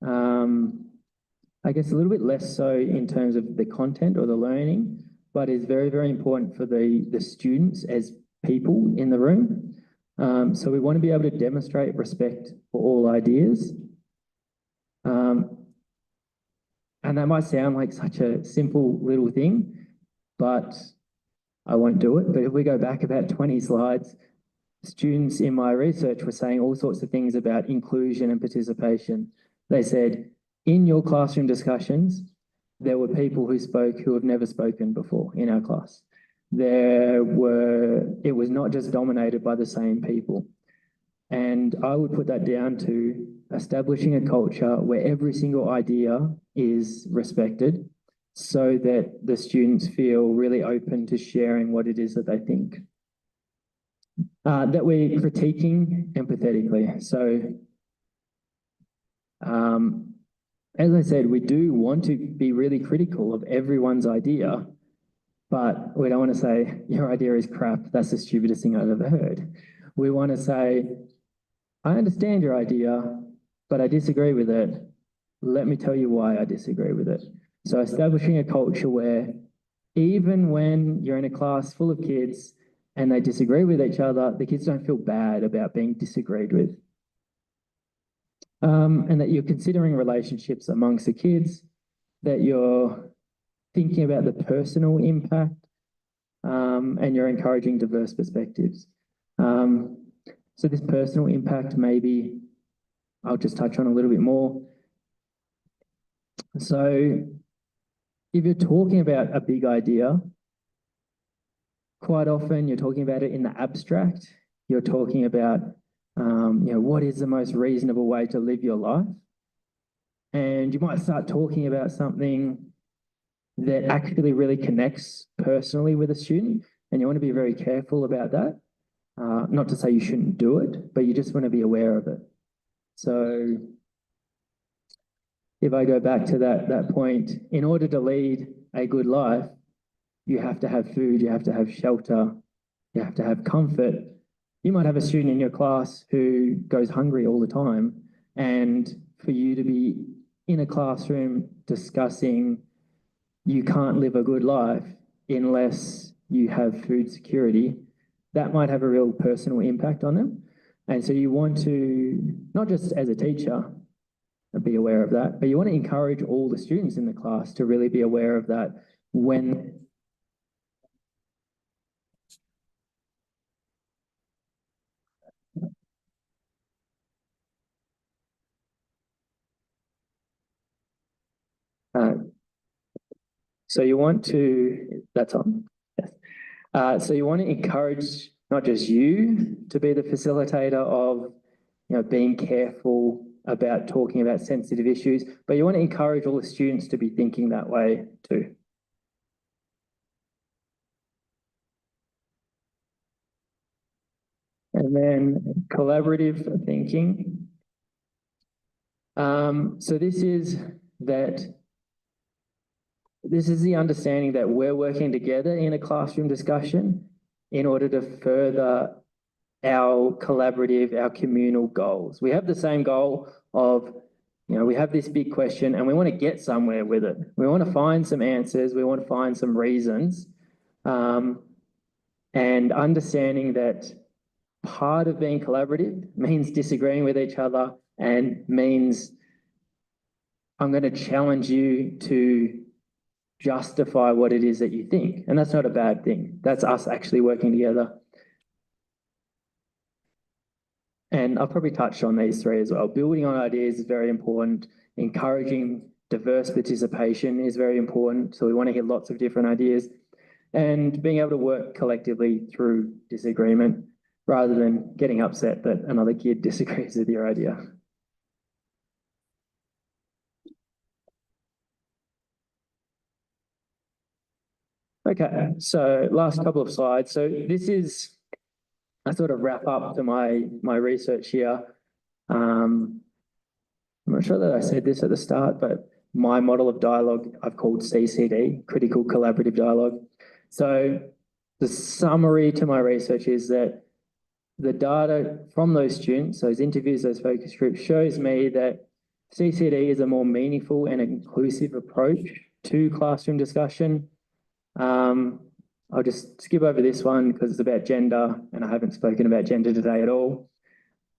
I guess a little bit less so in terms of the content or the learning, but is very, very important for the students as people in the room. So we want to be able to demonstrate respect for all ideas. And that might sound like such a simple little thing, but I won't do it. But if we go back about 20 slides, students in my research were saying all sorts of things about inclusion and participation. They said, in your classroom discussions, there were people who spoke who have never spoken before in our class. It was not just dominated by the same people. And I would put that down to establishing a culture where every single idea is respected so that the students feel really open to sharing what it is that they think. That we're critiquing empathetically. So, as I said, we do want to be really critical of everyone's idea, but we don't want to say, your idea is crap, that's the stupidest thing I've ever heard. We want to say, I understand your idea, but I disagree with it. Let me tell you why I disagree with it. So establishing a culture where even when you're in a class full of kids and they disagree with each other, the kids don't feel bad about being disagreed with. And that you're considering relationships amongst the kids, that you're thinking about the personal impact, and you're encouraging diverse perspectives. So this personal impact, maybe I'll just touch on a little bit more. So if you're talking about a big idea, quite often you're talking about it in the abstract. You're talking about, what is the most reasonable way to live your life? And you might start talking about something that actually really connects personally with a student, and you want to be very careful about that. Not to say you shouldn't do it, but you just want to be aware of it. So if I go back to that point, in order to lead a good life, you have to have food, you have to have shelter, you have to have comfort. You might have a student in your class who goes hungry all the time, and for you to be in a classroom discussing you can't live a good life unless you have food security, that might have a real personal impact on them. And so you want to, not just as a teacher, be aware of that, but you want to encourage all the students in the class to really be aware of that when so you want to, that's on, yes. So you want to encourage not just you to be the facilitator of, being careful about talking about sensitive issues, but you want to encourage all the students to be thinking that way too. And then collaborative thinking. So this is the understanding that we're working together in a classroom discussion in order to further our collaborative, our communal goals. We have the same goal of, we have this big question and we want to get somewhere with it. We want to find some answers. We want to find some reasons. And understanding that part of being collaborative means disagreeing with each other and means I'm going to challenge you to justify what it is that you think. And that's not a bad thing. That's us actually working together. And I'll probably touch on these three as well. Building on ideas is very important. Encouraging diverse participation is very important. So we want to hear lots of different ideas. And being able to work collectively through disagreement rather than getting upset that another kid disagrees with your idea. Okay, so last couple of slides. So this is a sort of wrap up to my research here. I'm not sure that I said this at the start, but my model of dialogue I've called CCD, Critical Collaborative Dialogue. So the summary to my research is that the data from those students, those interviews, those focus groups, shows me that CCD is a more meaningful and inclusive approach to classroom discussion. I'll just skip over this one because it's about gender, and I haven't spoken about gender today at all.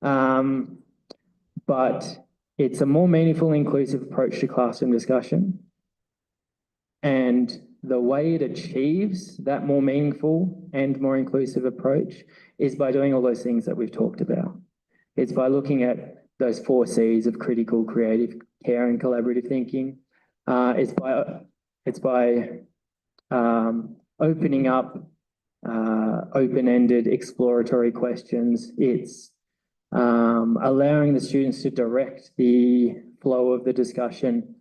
But it's a more meaningful and inclusive approach to classroom discussion. And the way it achieves that more meaningful and more inclusive approach is by doing all those things that we've talked about. It's by looking at those 4 C's of critical, creative, care, and collaborative thinking. It's by opening up open-ended exploratory questions. It's allowing the students to direct the flow of the discussion.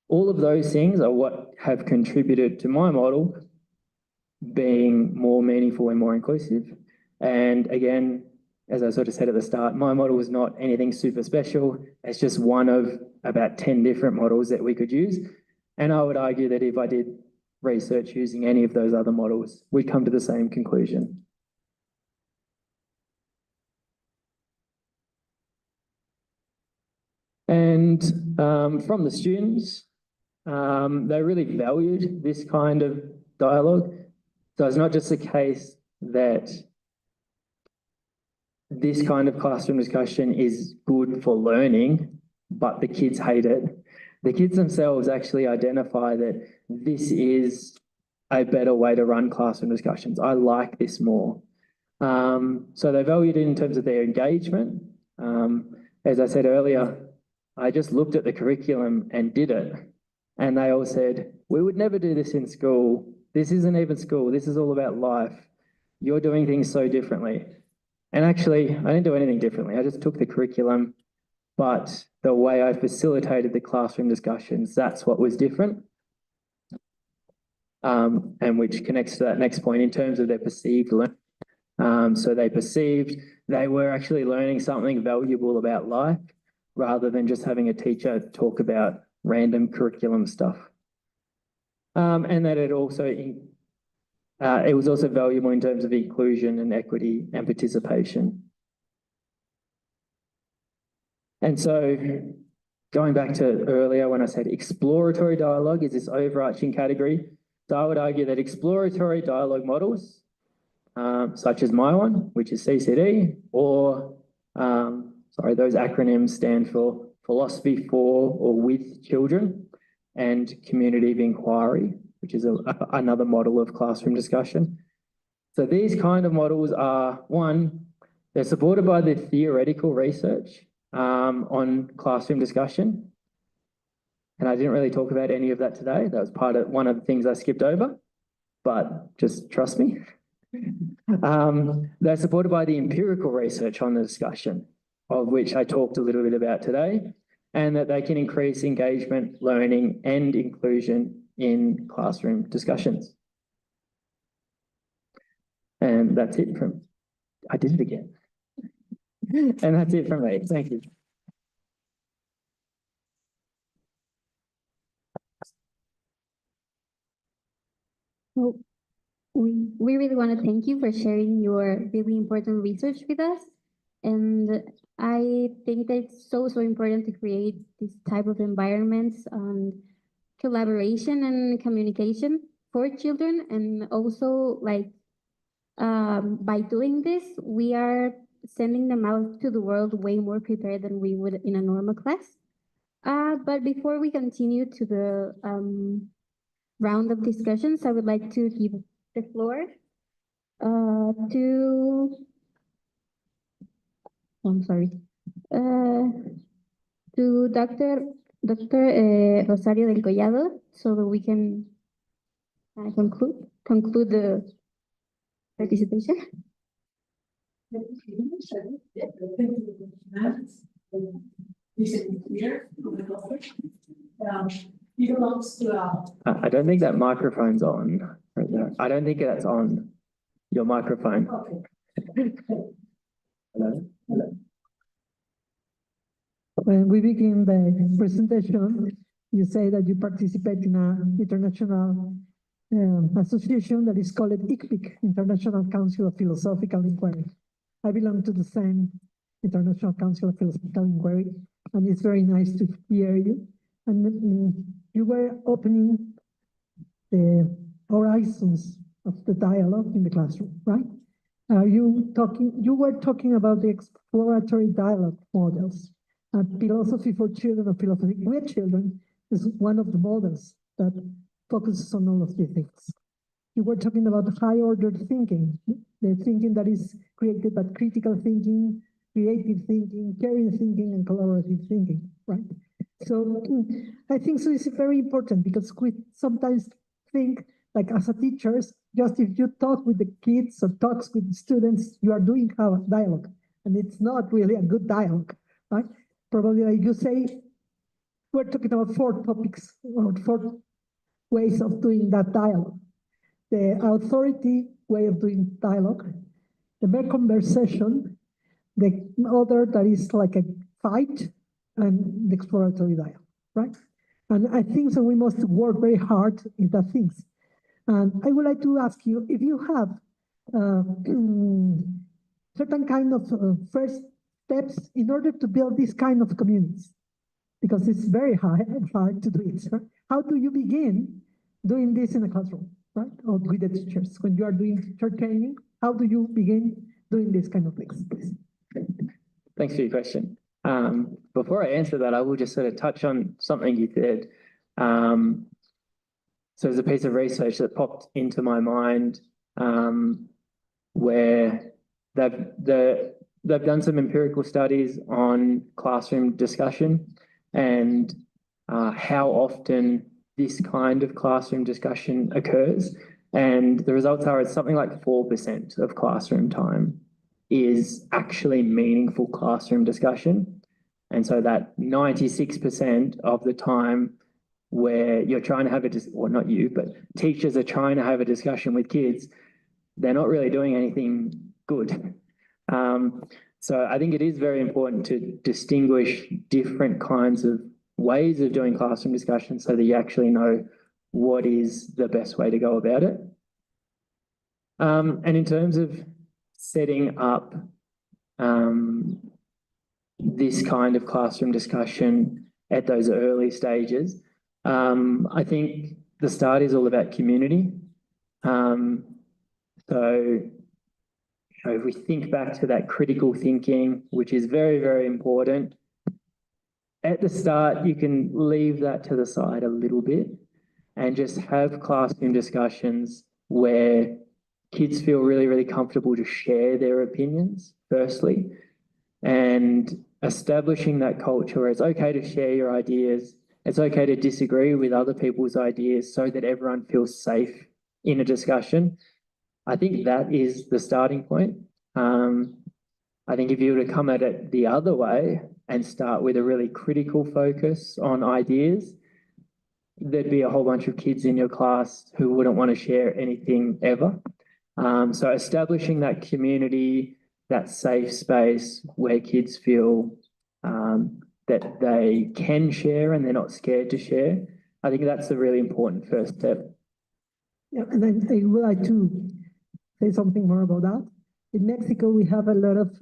All of those things are what have contributed to my model being more meaningful and more inclusive. And again, as I sort of said at the start, my model is not anything super special. It's just one of about 10 different models that we could use. And I would argue that if I did research using any of those other models, we'd come to the same conclusion. And from the students, they really valued this kind of dialogue. So it's not just a case that this kind of classroom discussion is good for learning, but the kids hate it. The kids themselves actually identify that this is a better way to run classroom discussions. I like this more. So they valued it in terms of their engagement. As I said earlier, I just looked at the curriculum and did it. And they all said, we would never do this in school. This isn't even school. This is all about life. You're doing things so differently. And actually, I didn't do anything differently. I just took the curriculum, but the way I facilitated the classroom discussions, that's what was different. And which connects to that next point in terms of their perceived learning. So they perceived they were actually learning something valuable about life rather than just having a teacher talk about random curriculum stuff. And that it was also valuable in terms of inclusion and equity and participation. And so going back to earlier when I said exploratory dialogue is this overarching category. So I would argue that exploratory dialogue models, such as my one, which is CCD, or, those acronyms stand for philosophy for or with children, and community of inquiry, which is another model of classroom discussion. So these kind of models are, one, they're supported by the theoretical research on classroom discussion. And I didn't really talk about any of that today. That was one of the things I skipped over, but just trust me. They're supported by the empirical research on the discussion, of which I talked a little bit about today, and that they can increase engagement, learning, and inclusion in classroom discussions. And that's it I did it again. And that's it from me. Thank you. Well, we really want to thank you for sharing your really important research with us. And I think that it's so important to create this type of environments on collaboration and communication for children. And also, like, by doing this, we are sending them out to the world way more prepared than we would in a normal class. But before we continue to the round of discussions, I would like to give the floor to, I'm sorry, to Dr. Rosario del Collado, so that we can conclude the participation. I don't think that microphone's on. I don't think that's on your microphone. Okay. Hello? Hello? When we begin the presentation, you say that you participate in an international association that is called ICPIC, International Council of Philosophical Inquiry. I belong to the same International Council of Philosophical Inquiry, and it's very nice to hear you. And you were opening the horizons of the dialogue in the classroom, right? You were talking about the exploratory dialogue models. Philosophy for children or philosophy with children is one of the models that focuses on all of these things. You were talking about high order thinking, the thinking that is created by critical thinking, creative thinking, caring thinking, and collaborative thinking, right? So I think so it's very important because we sometimes think like as a teachers, just if you talk with the kids or talks with the students, you are doing a dialogue, and it's not really a good dialogue, right? Probably like you say, we're talking about 4 topics or 4 ways of doing that dialogue. The authority way of doing dialogue, the mere conversation, the other that is like a fight, and the exploratory dialogue, right? And I think so we must work very hard in that things. And I would like to ask you if you have certain kind of first steps in order to build this kind of communities, because it's very hard to do it. Right? How do you begin doing this in a classroom, right? Or with the teachers when you are doing teacher training? How do you begin doing this kind of things, please? Thanks for your question. Before I answer that, I will just sort of touch on something you said. So there's a piece of research that popped into my mind where they've done some empirical studies on classroom discussion and how often this kind of classroom discussion occurs. And the results are it's something like 4% of classroom time is actually meaningful classroom discussion. And so that 96% of the time where you're trying to have well, not you, but teachers are trying to have a discussion with kids, they're not really doing anything good. So I think it is very important to distinguish different kinds of ways of doing classroom discussion so that you actually know what is the best way to go about it. And in terms of setting up this kind of classroom discussion at those early stages, I think the start is all about community. So if we think back to that critical thinking, which is very, very important, at the start, you can leave that to the side a little bit and just have classroom discussions where kids feel really, really comfortable to share their opinions, firstly, and establishing that culture where it's okay to share your ideas. It's okay to disagree with other people's ideas so that everyone feels safe in a discussion. I think that is the starting point. I think if you were to come at it the other way and start with a really critical focus on ideas, there'd be a whole bunch of kids in your class who wouldn't want to share anything ever. So establishing that community, that safe space where kids feel that they can share and they're not scared to share, I think that's a really important first step. Yeah, and I would like to say something more about that. In Mexico, we have a lot of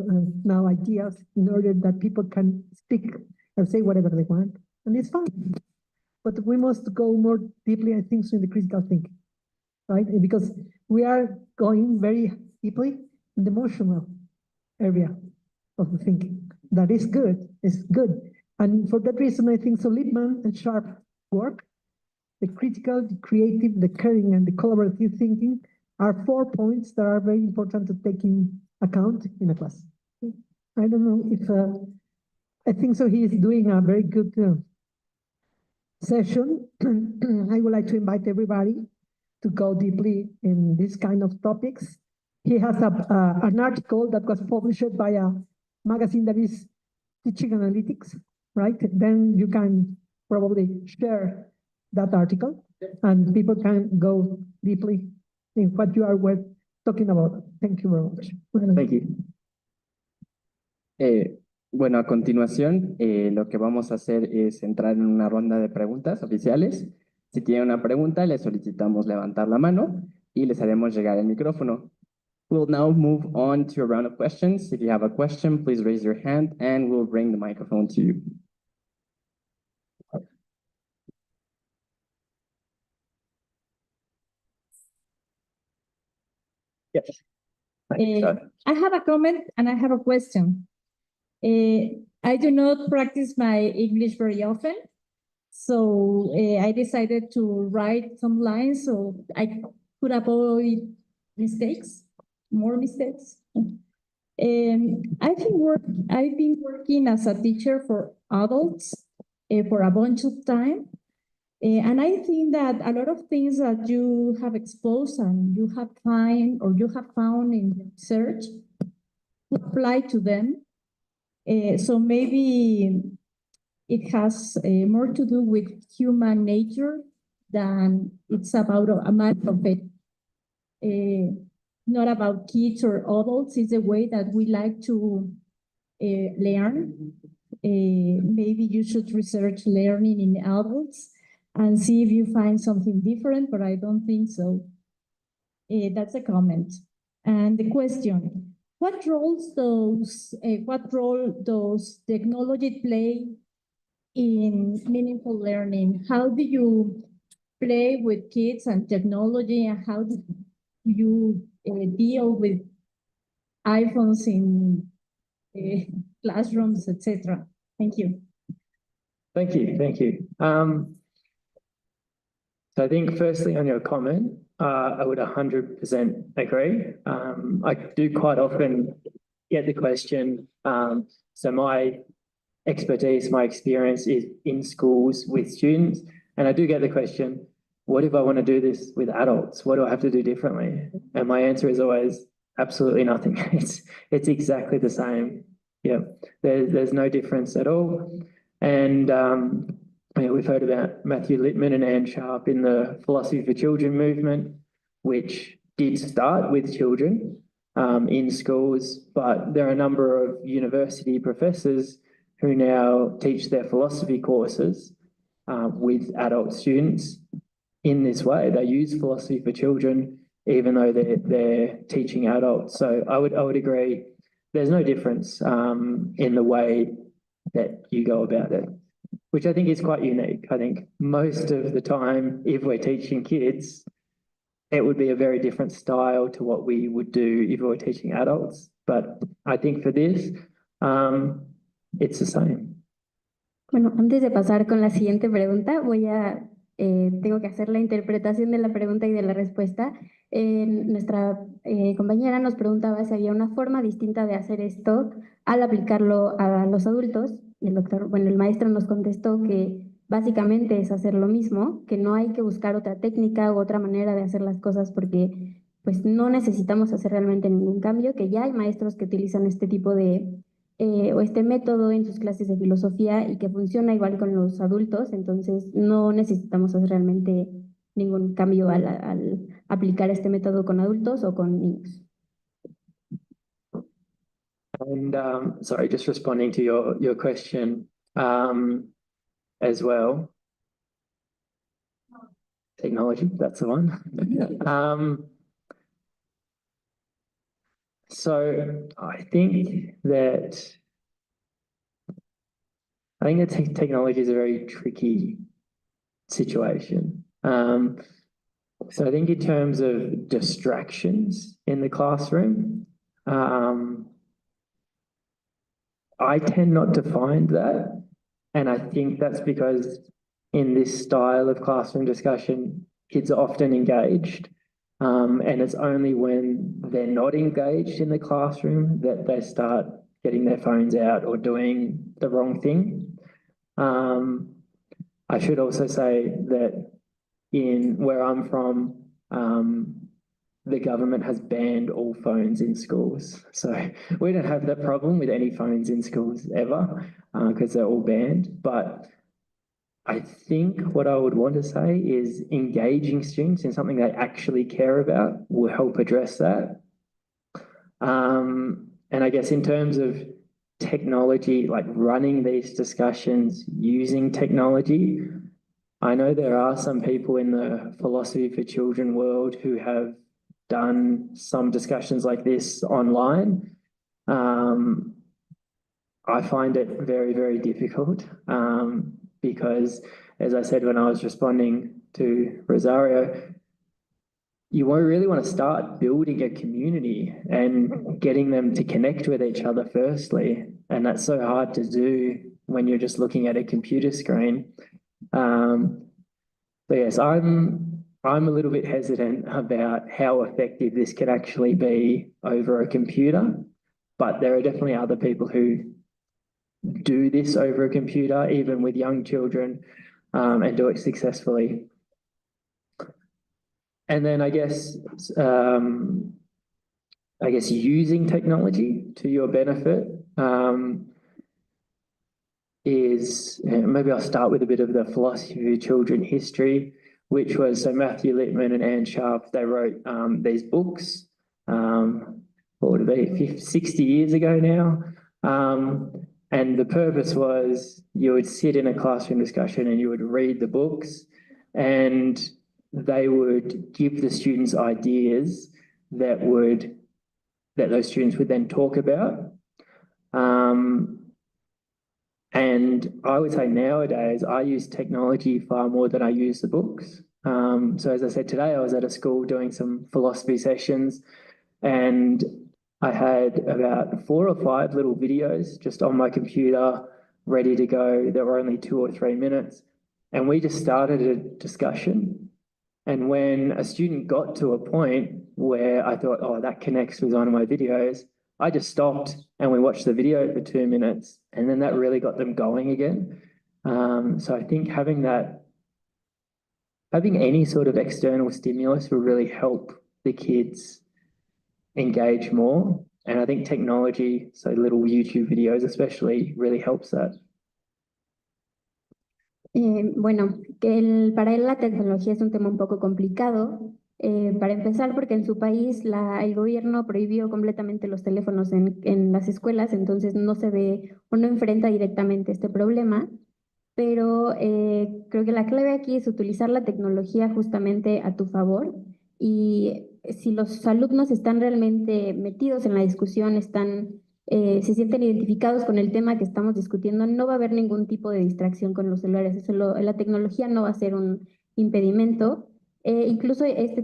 now ideas in order that people can speak and say whatever they want, and it's fine. But we must go more deeply, I think, so in the critical thinking, right? Because we are going very deeply in the emotional area of the thinking. That is good, it's good. And for that reason, I think so Lippmann and Sharp work, the critical, the creative, the caring, and the collaborative thinking are 4 points that are very important to take in account in a class. I don't know if, I think so he is doing a very good session. I would like to invite everybody to go deeply in this kind of topics. He has an article that was published by a magazine that is Teaching Analytics, right? Then you can probably share that article and people can go deeply in what you are talking about. Thank you very much. Thank you. Bueno, a continuación, lo que vamos a hacer es entrar en una ronda de preguntas oficiales. Si tienen una pregunta, les solicitamos levantar la mano y les haremos llegar el micrófono. We'll now move on to a round of questions. If you have a question, please raise your hand and we'll bring the microphone to you. Yes. I have a comment and I have a question. I do not practice my English very often, so I decided to write some lines so I could avoid mistakes, more mistakes. I've been working as a teacher for adults for a bunch of time. And I think that a lot of things that you have exposed and you have found in research apply to them. So maybe it has more to do with human nature than it's about a matter of it. Not about kids or adults. It's the way that we like to learn. Maybe you should research learning in adults and see if you find something different, but I don't think so. That's a comment. And the question, what role does technology play in meaningful learning? How do you play with kids and technology, and how do you deal with iPhones in classrooms, etc.? Thank you. Thank you. So I think firstly on your comment, I would 100% agree. I do quite often get the question, so my expertise, my experience is in schools with students, and I do get the question, what if I want to do this with adults? What do I have to do differently? And my answer is always absolutely nothing. It's exactly the same. Yeah, there's no difference at all. And we've heard about Matthew Littman and Anne Sharp in the Philosophy for Children movement, which did start with children in schools, but there are a number of university professors who now teach their philosophy courses with adult students in this way. They use philosophy for children, even though they're teaching adults. So I would agree. There's no difference in the way that you go about it, which I think is quite unique. I think most of the time, if we're teaching kids, it would be a very different style to what we would do if we were teaching adults. But I think for this, it's the same. Bueno, antes de pasar con la siguiente pregunta, tengo que hacer la interpretación de la pregunta y de la respuesta. Nuestra compañera nos preguntaba si había una forma distinta de hacer esto al aplicarlo a los adultos. Y el maestro nos contestó que básicamente es hacer lo mismo, que no hay que buscar otra técnica u otra manera de hacer las cosas porque pues no necesitamos hacer realmente ningún cambio, que ya hay maestros que utilizan este tipo o este método en sus clases de filosofía y que funciona igual con los adultos, entonces no necesitamos hacer realmente ningún cambio al aplicar este método con adultos o con niños. And sorry, just responding to your question as well. Technology, that's the one. So I think that technology is a very tricky situation. So I think in terms of distractions in the classroom, I tend not to find that. And I think that's because in this style of classroom discussion, kids are often engaged. And it's only when they're not engaged in the classroom that they start getting their phones out or doing the wrong thing. I should also say that in where I'm from, the government has banned all phones in schools. So we don't have that problem with any phones in schools ever, because they're all banned. But I think what I would want to say is engaging students in something they actually care about will help address that. And I guess in terms of technology, like running these discussions using technology, I know there are some people in the philosophy for children world who have done some discussions like this online. I find it very, very difficult because, as I said when I was responding to Rosario, you really want to start building a community and getting them to connect with each other firstly. And that's so hard to do when you're just looking at a computer screen. So yes, I'm a little bit hesitant about how effective this could actually be over a computer, but there are definitely other people who do this over a computer, even with young children, and do it successfully. And then I guess using technology to your benefit. is, maybe I'll start with a bit of the philosophy of children history, which was, so Matthew Littman and Anne Sharp, they wrote these books, what would it be, 60 years ago now. And the purpose was you would sit in a classroom discussion and you would read the books, and they would give the students ideas that those students would then talk about. And I would say nowadays I use technology far more than I use the books. So as I said today, I was at a school doing some philosophy sessions, and I had about 4 or 5 little videos just on my computer ready to go. There were only 2 or 3 minutes, and we just started a discussion. And when a student got to a point where I thought, oh, that connects with one of my videos, I just stopped and we watched the video for 2 minutes, and then that really got them going again. So I think having any sort of external stimulus will really help the kids engage more. And I think technology, so little YouTube videos especially, really helps that. Bueno, para él la tecnología es un tema un poco complicado. Para empezar, porque en su país el gobierno prohibió completamente los teléfonos en las escuelas, entonces no se ve o no enfrenta directamente este problema. Pero creo que la clave aquí es utilizar la tecnología justamente a tu favor, y si los alumnos están realmente metidos en la discusión, se sienten identificados con el tema que estamos discutiendo, no va a haber ningún tipo de distracción con los celulares. La tecnología no va a ser un impedimento. Incluso este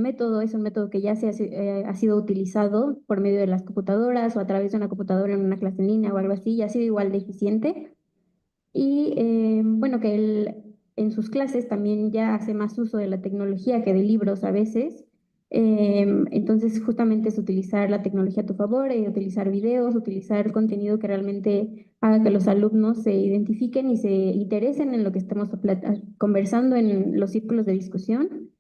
método es un método que ya ha sido utilizado por medio de las computadoras o a través de una computadora en una clase en línea o algo así, y ha sido igual de eficiente. Y bueno, que él en sus clases también ya hace más uso de la tecnología que de libros a veces. Entonces, justamente es utilizar la tecnología a tu favor, utilizar videos, utilizar contenido que realmente haga que los alumnos se identifiquen y se interesen en lo que estamos conversando en los círculos de discusión.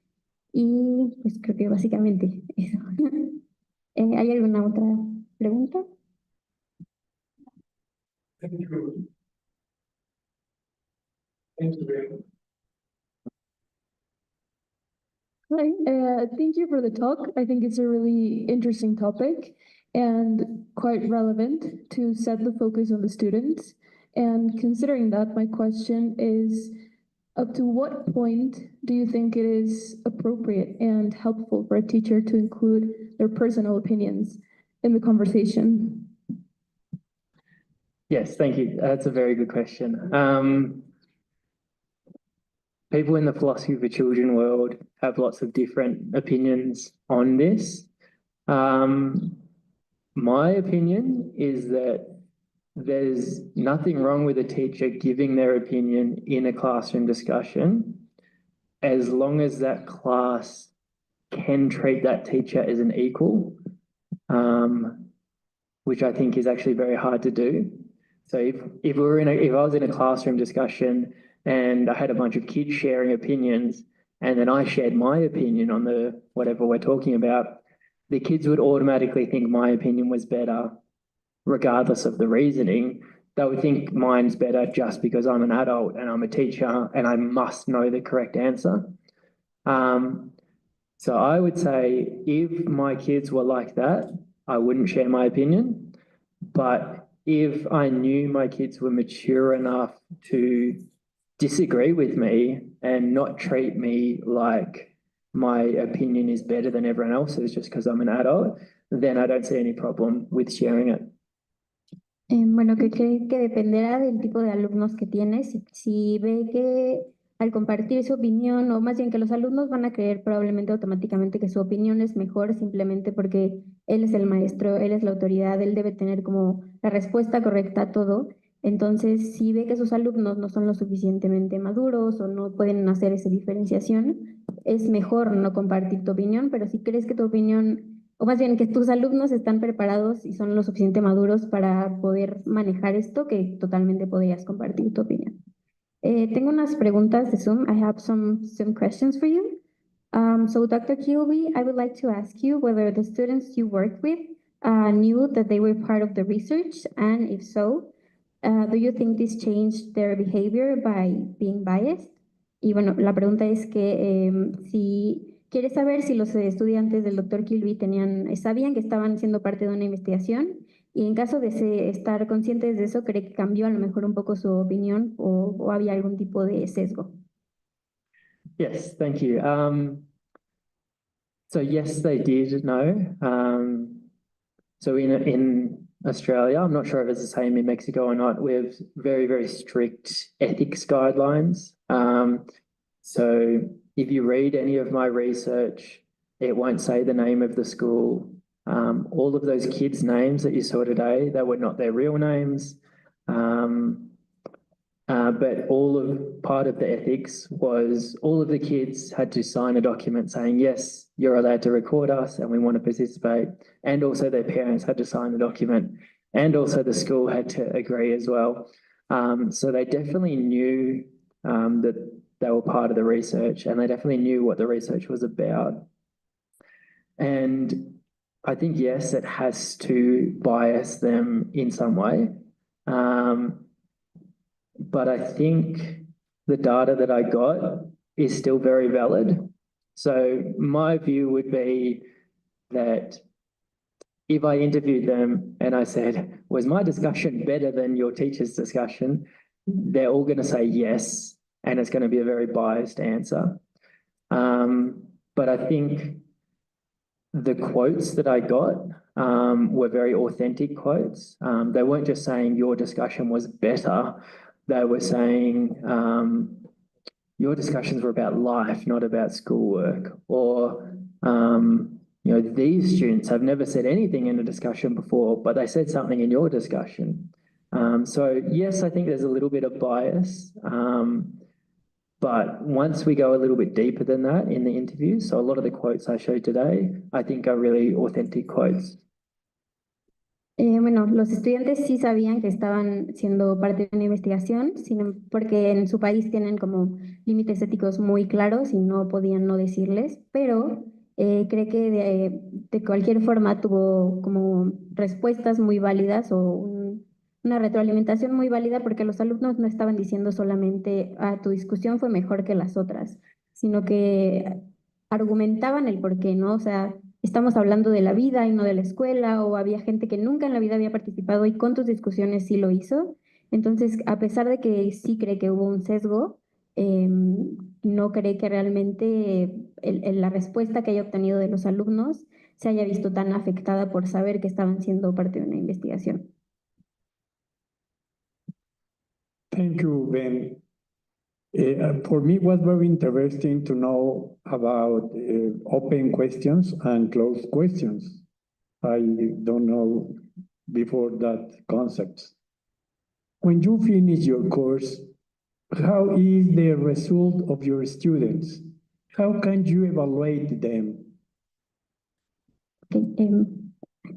Y pues creo que básicamente eso. ¿Hay alguna otra pregunta? Hi, thank you for the talk. I think it's a really interesting topic and quite relevant to set the focus on the students. And considering that, my question is, up to what point do you think it is appropriate and helpful for a teacher to include their personal opinions in the conversation? Yes, thank you. That's a very good question. People in the philosophy for children world have lots of different opinions on this. My opinion is that there's nothing wrong with a teacher giving their opinion in a classroom discussion, as long as that class can treat that teacher as an equal, which I think is actually very hard to do. So if I was in a classroom discussion and I had a bunch of kids sharing opinions, and then I shared my opinion on whatever we're talking about, the kids would automatically think my opinion was better, regardless of the reasoning. They would think mine's better just because I'm an adult and I'm a teacher and I must know the correct answer. So I would say if my kids were like that, I wouldn't share my opinion. But if I knew my kids were mature enough to disagree with me and not treat me like my opinion is better than everyone else's just because I'm an adult, then I don't see any problem with sharing it. Bueno, que cree que dependerá del tipo de alumnos que tienes. Si ve que al compartir su opinión, o más bien que los alumnos van a creer probablemente automáticamente que su opinión es mejor simplemente porque él es el maestro, él es la autoridad, él debe tener como la respuesta correcta a todo. Entonces, si ve que sus alumnos no son lo suficientemente maduros o no pueden hacer esa diferenciación, es mejor no compartir tu opinión. Pero si crees que tu opinión, o más bien que tus alumnos están preparados y son lo suficiente maduros para poder manejar esto, que totalmente podrías compartir tu opinión. Tengo unas preguntas de Zoom. I have some questions for you. So Dr. Kilby, I would like to ask you whether the students you worked with knew that they were part of the research, and if so, Do you think this changed their behavior by being biased? Y bueno, la pregunta es que si quiere saber si los estudiantes del doctor Kilby sabían que estaban siendo parte de una investigación y en caso de estar conscientes de eso, ¿cree que cambió a lo mejor un poco su opinión o había algún tipo de sesgo? Yes, thank you. So yes, they did know. So in Australia, I'm not sure if it's the same in Mexico or not, we have very, very strict ethics guidelines. So if you read any of my research, it won't say the name of the school. All of those kids' names that you saw today, they were not their real names. But part of the ethics was all of the kids had to sign a document saying, yes, you're allowed to record us and we want to participate. And also their parents had to sign the document. And also the school had to agree as well. So they definitely knew that they were part of the research and they definitely knew what the research was about. And I think, yes, it has to bias them in some way. But I think the data that I got is still very valid. So my view would be that if I interviewed them and I said, was my discussion better than your teacher's discussion? They're all going to say yes, and it's going to be a very biased answer. But I think the quotes that I got were very authentic quotes. They weren't just saying your discussion was better. They were saying your discussions were about life, not about schoolwork. Or, these students have never said anything in a discussion before, but they said something in your discussion. So yes, I think there's a little bit of bias. But once we go a little bit deeper than that in the interview, so a lot of the quotes I showed today, I think are really authentic quotes. Bueno, los estudiantes sí sabían que estaban siendo parte de una investigación, porque en su país tienen como límites éticos muy claros y no podían no decirles, pero cree que de cualquier forma tuvo como respuestas muy válidas o una retroalimentación muy válida porque los alumnos no estaban diciendo solamente, tu discusión fue mejor que las otras, sino que argumentaban el por qué, ¿no? O sea, estamos hablando de la vida y no de la escuela, o había gente que nunca en la vida había participado y con tus discusiones sí lo hizo. Entonces, a pesar de que sí cree que hubo un sesgo, no cree que realmente la respuesta que haya obtenido de los alumnos se haya visto tan afectada por saber que estaban siendo parte de una investigación. Thank you, Ben. For me, it was very interesting to know about open questions and closed questions. I don't know before that concept. When you finish your course, how is the result of your students? How can you evaluate them? Okay,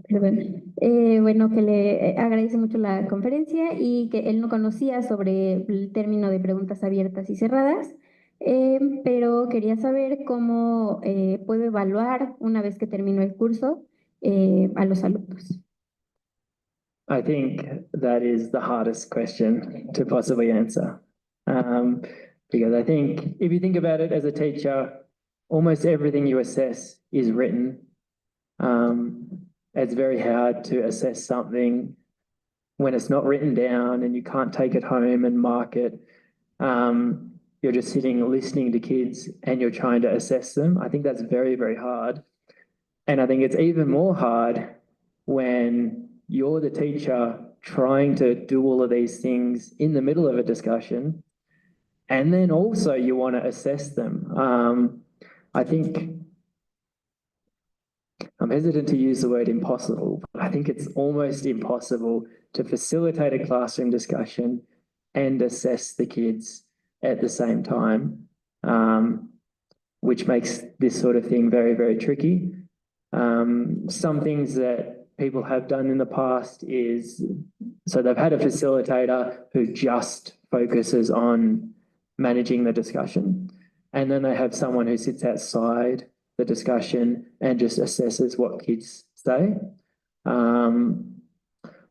perdón. Bueno, que le agradece mucho la conferencia y que él no conocía sobre el término de preguntas abiertas y cerradas, pero quería saber cómo puedo evaluar una vez que terminó el curso a los alumnos. I think that is the hardest question to possibly answer. Because I think if you think about it as a teacher, almost everything you assess is written. It's very hard to assess something when it's not written down and you can't take it home and mark it. You're just sitting listening to kids and you're trying to assess them. I think that's very, very hard. And I think it's even more hard when you're the teacher trying to do all of these things in the middle of a discussion, and then also you want to assess them. I think I'm hesitant to use the word impossible, but I think it's almost impossible to facilitate a classroom discussion and assess the kids at the same time, which makes this sort of thing very, very tricky. Some things that people have done in the past is, so they've had a facilitator who just focuses on managing the discussion. And then they have someone who sits outside the discussion and just assesses what kids say.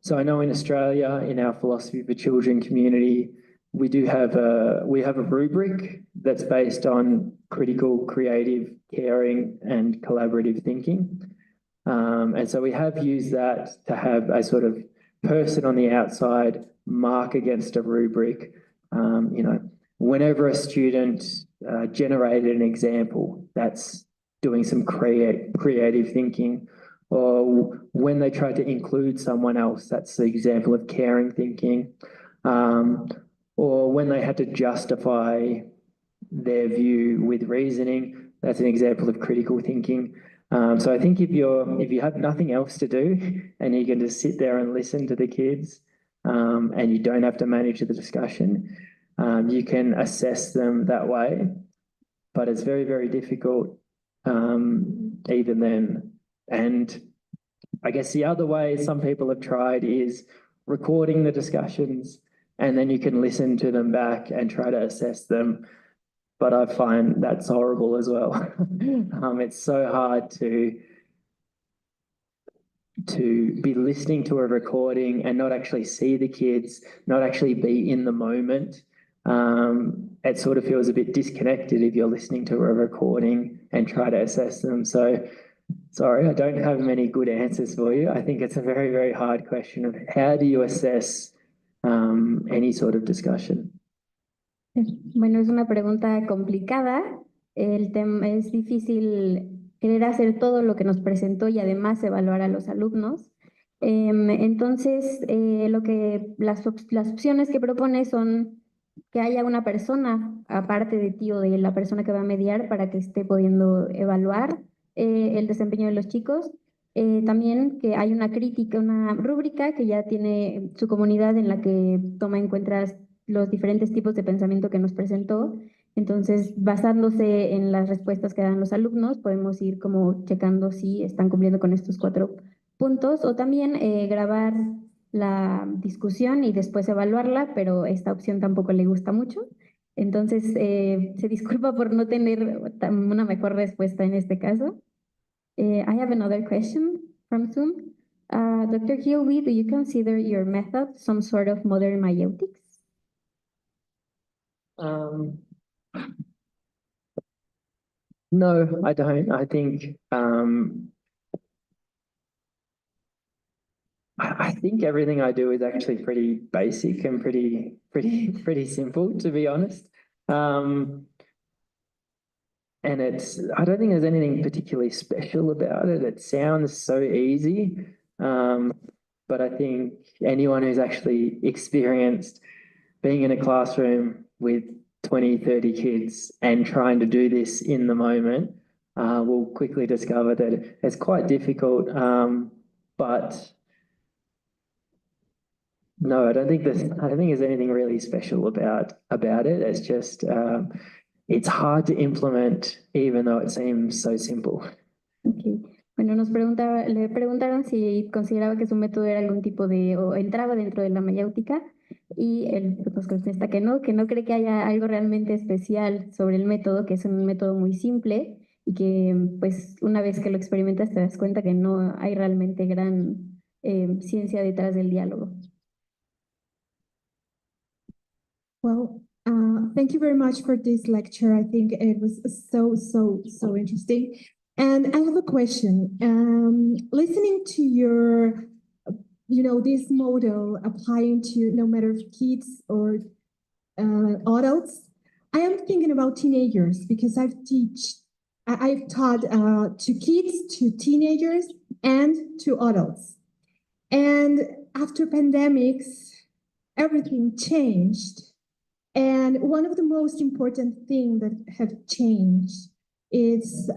So I know in Australia, in our philosophy for children community, we have a rubric that's based on critical, creative, caring, and collaborative thinking. And so we have used that to have a sort of person on the outside mark against a rubric. Whenever a student generated an example that's doing some creative thinking, or when they tried to include someone else, that's the example of caring thinking, or when they had to justify their view with reasoning, that's an example of critical thinking. So I think if you have nothing else to do and you can just sit there and listen to the kids, and you don't have to manage the discussion, you can assess them that way. But it's very, very difficult, even then. And I guess the other way some people have tried is recording the discussions, and then you can listen to them back and try to assess them. But I find that's horrible as well. It's so hard to be listening to a recording and not actually see the kids, not actually be in the moment. It sort of feels a bit disconnected if you're listening to a recording and try to assess them. So sorry, I don't have many good answers for you. I think it's a very, very hard question of how do you assess any sort of discussion? Bueno, es una pregunta complicada. El tema es difícil querer hacer todo lo que nos presentó y además evaluar a los alumnos. Entonces, las opciones que propone son que haya una persona aparte de ti o de la persona que va a mediar para que esté pudiendo evaluar el desempeño de los chicos. También que hay una crítica, una rúbrica que ya tiene su comunidad en la que toma en cuenta los diferentes tipos de pensamiento que nos presentó. Entonces, basándose en las respuestas que dan los alumnos, podemos ir como checando si están cumpliendo con estos 4 puntos, o también grabar la discusión y después evaluarla, pero esta opción tampoco le gusta mucho. Entonces, se disculpa por no tener una mejor respuesta en este caso. I have another question from Zoom. Dr. Kilby, do you consider your method some sort of modern myotics? No, I don't. I think I think everything I do is actually pretty basic and pretty simple, to be honest. And I don't think there's anything particularly special about it. It sounds so easy, but I think anyone who's actually experienced being in a classroom with 20, 30 kids and trying to do this in the moment will quickly discover that it's quite difficult. But no, I don't think there's anything really special about it. It's just it's hard to implement, even though it seems so simple. Okay. Bueno, le preguntaron si consideraba que su método era algún tipo o entraba dentro de la mayéutica, y él nos contesta que no cree que haya algo realmente especial sobre el método, que es un método muy simple y que pues una vez que lo experimentas te das cuenta que no hay realmente gran ciencia detrás del diálogo. Well, thank you very much for this lecture. I think it was so interesting. And I have a question. Listening to your, this model applying to no matter kids or adults, I am thinking about teenagers because I've taught to kids, to teenagers, and to adults. And after pandemics, everything changed. And one of the most important things that have changed is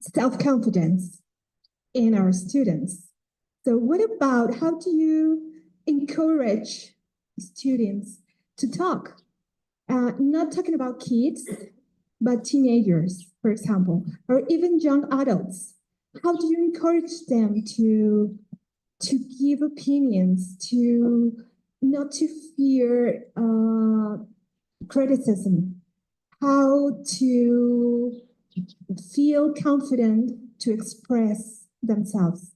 self-confidence in our students. So what about, how do you encourage students to talk? Not talking about kids, but teenagers, for example, or even young adults. How do you encourage them to give opinions, not to fear criticism, how to feel confident to express themselves?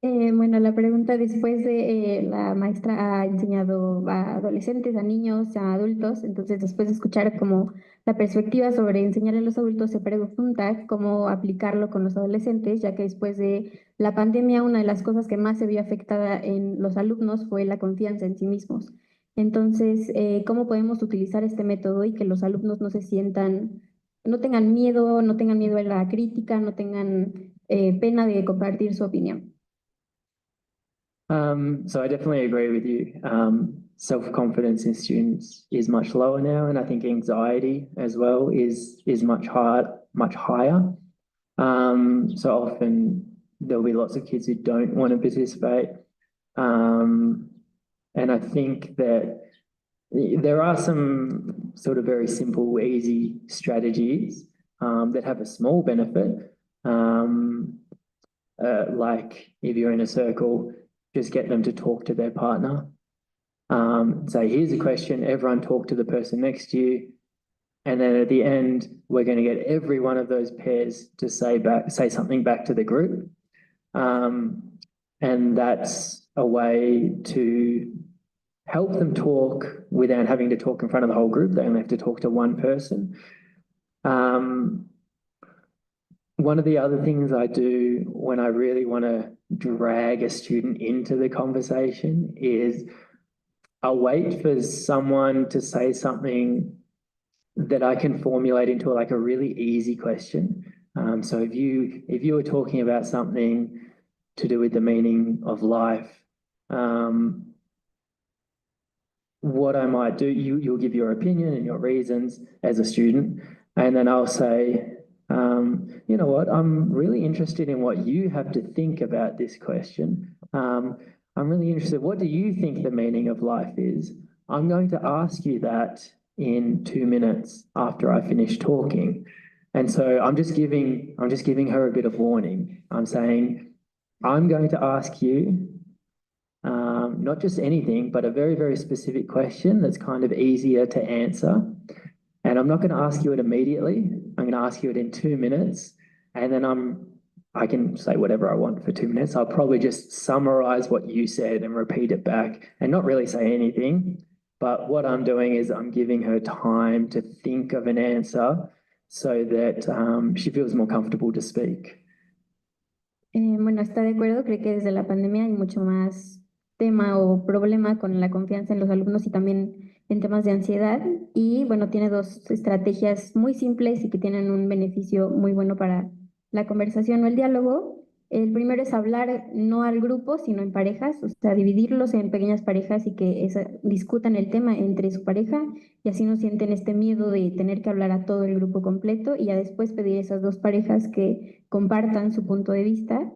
Bueno, la pregunta después de la maestra ha enseñado a adolescentes, a niños, a adultos, entonces después de escuchar como la perspectiva sobre enseñar a los adultos, se pregunta cómo aplicarlo con los adolescentes, ya que después de la pandemia una de las cosas que más se vio afectada en los alumnos fue la confianza en sí mismos. Entonces, ¿cómo podemos utilizar este método y que los alumnos no se sientan, no tengan miedo a la crítica, no tengan pena de compartir su opinión? So I definitely agree with you. Self-confidence in students is much lower now, and I think anxiety as well is much higher. So often there'll be lots of kids who don't want to participate. And I think that there are some sort of very simple, easy strategies that have a small benefit. Like if you're in a circle, just get them to talk to their partner. Say, here's a question, everyone talk to the person next to you. And then at the end, we're going to get every one of those pairs to say something back to the group. And that's a way to help them talk without having to talk in front of the whole group. They only have to talk to one person. One of the other things I do when I really want to drag a student into the conversation is I'll wait for someone to say something that I can formulate into like a really easy question. So if you were talking about something to do with the meaning of life, what I might do, you'll give your opinion and your reasons as a student, and then I'll say, you know what, I'm really interested in what you have to think about this question. I'm really interested, what do you think the meaning of life is? I'm going to ask you that in 2 minutes after I finish talking. And so I'm just giving her a bit of warning. I'm saying, I'm going to ask you not just anything, but a very, very specific question that's kind of easier to answer. And I'm not going to ask you it immediately. I'm going to ask you it in 2 minutes. And then I can say whatever I want for 2 minutes. I'll probably just summarize what you said and repeat it back and not really say anything. But what I'm doing is I'm giving her time to think of an answer so that she feels more comfortable to speak. Bueno, está de acuerdo, cree que desde la pandemia hay mucho más tema o problema con la confianza en los alumnos y también en temas de ansiedad. Y bueno, tiene dos estrategias muy simples y que tienen un beneficio muy bueno para la conversación o el diálogo. El primero es hablar no al grupo, sino en parejas, o sea, dividirlos en pequeñas parejas y que discutan el tema entre su pareja y así no sienten este miedo de tener que hablar a todo el grupo completo y ya después pedir a esas dos parejas que compartan su punto de vista.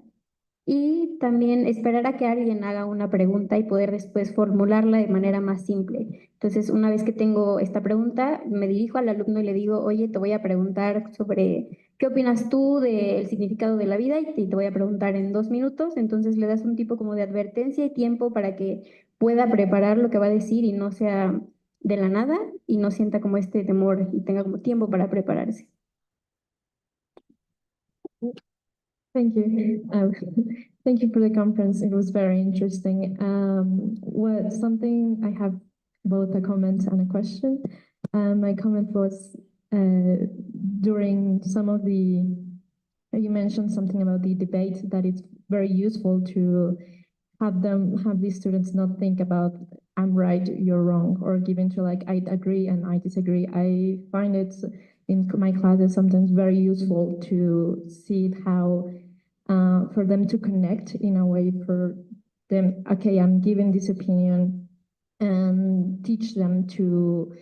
Y también esperar a que alguien haga una pregunta y poder después formularla de manera más simple. Entonces, una vez que tengo esta pregunta, me dirijo al alumno y le digo, oye, te voy a preguntar sobre qué opinas tú del significado de la vida y te voy a preguntar en 2 minutos. Entonces, le das un tipo como de advertencia y tiempo para que pueda preparar lo que va a decir y no sea de la nada y no sienta como este temor y tenga como tiempo para prepararse. Thank you. Thank you for the conference. It was very interesting. Something I have both a comment and a question. My comment was during some of you mentioned something about the debate that it's very useful to have these students not think about I'm right, you're wrong, or give into like I agree and I disagree. I find it in my classes sometimes very useful to see how for them to connect in a way for them, okay, I'm giving this opinion, and teach them to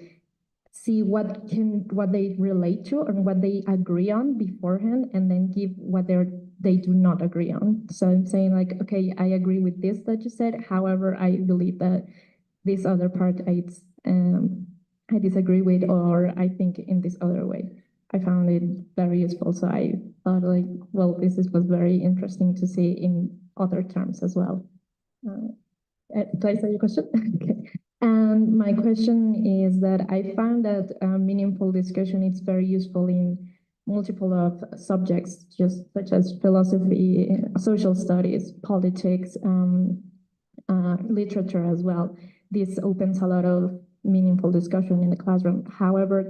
see what they relate to and what they agree on beforehand, and then give what they do not agree on. So I'm saying like, okay, I agree with this that you said, however, I believe that this other part I disagree with, or I think in this other way. I found it very useful. So I thought like, well, was very interesting to see in other terms as well. Did I say your question? Okay. And my question is that I found that meaningful discussion is very useful in multiple of subjects, just such as philosophy, social studies, politics, literature as well. This opens a lot of meaningful discussion in the classroom. However,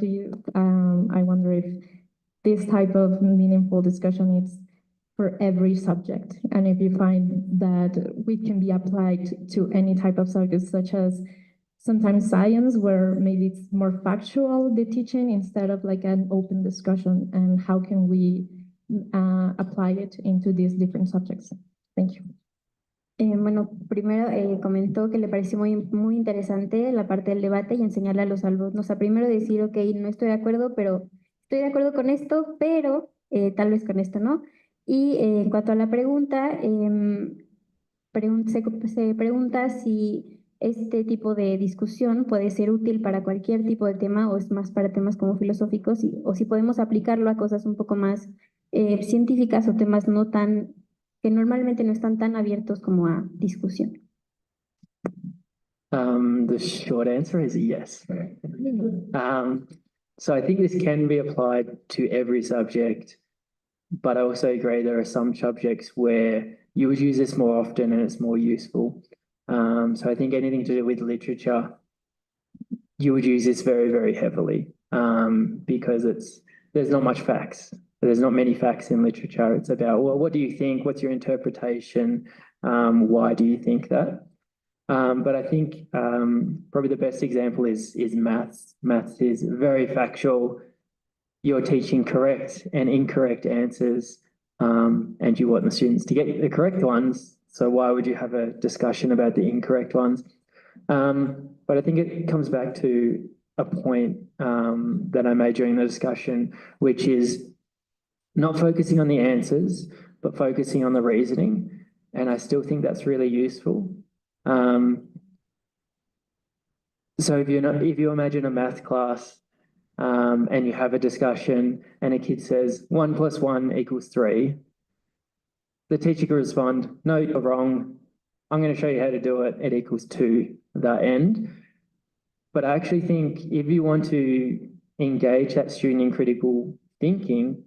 I wonder if this type of meaningful discussion is for every subject, and if you find that it can be applied to any type of subject, such as sometimes science, where maybe it's more factual, the teaching, instead of like an open discussion, and how can we apply it into these different subjects? Thank you. Bueno, primero comentó que le pareció muy interesante la parte del debate y enseñarle a los alumnos a primero decir, ok, no estoy de acuerdo, pero estoy de acuerdo con esto, pero tal vez con esto no. Y en cuanto a la pregunta, se pregunta si este tipo de discusión puede ser útil para cualquier tipo de tema o es más para temas como filosóficos o si podemos aplicarlo a cosas un poco más científicas o temas no tan que normalmente no están tan abiertos como a discusión. The short answer is yes. So I think this can be applied to every subject, but I also agree there are some subjects where you would use this more often and it's more useful. So I think anything to do with literature, you would use this very, very heavily because there's not much facts. There's not many facts in literature. It's about, well, what do you think? What's your interpretation? Why do you think that? But I think probably the best example is maths. Maths is very factual. You're teaching correct and incorrect answers, and you want the students to get the correct ones. So why would you have a discussion about the incorrect ones? But I think it comes back to a point that I made during the discussion, which is not focusing on the answers, but focusing on the reasoning. And I still think that's really useful. So if you imagine a math class and you have a discussion and a kid says 1 + 1 = 3, the teacher can respond, no, you're wrong. I'm going to show you how to do it. It equals 2, the end. But I actually think if you want to engage that student in critical thinking,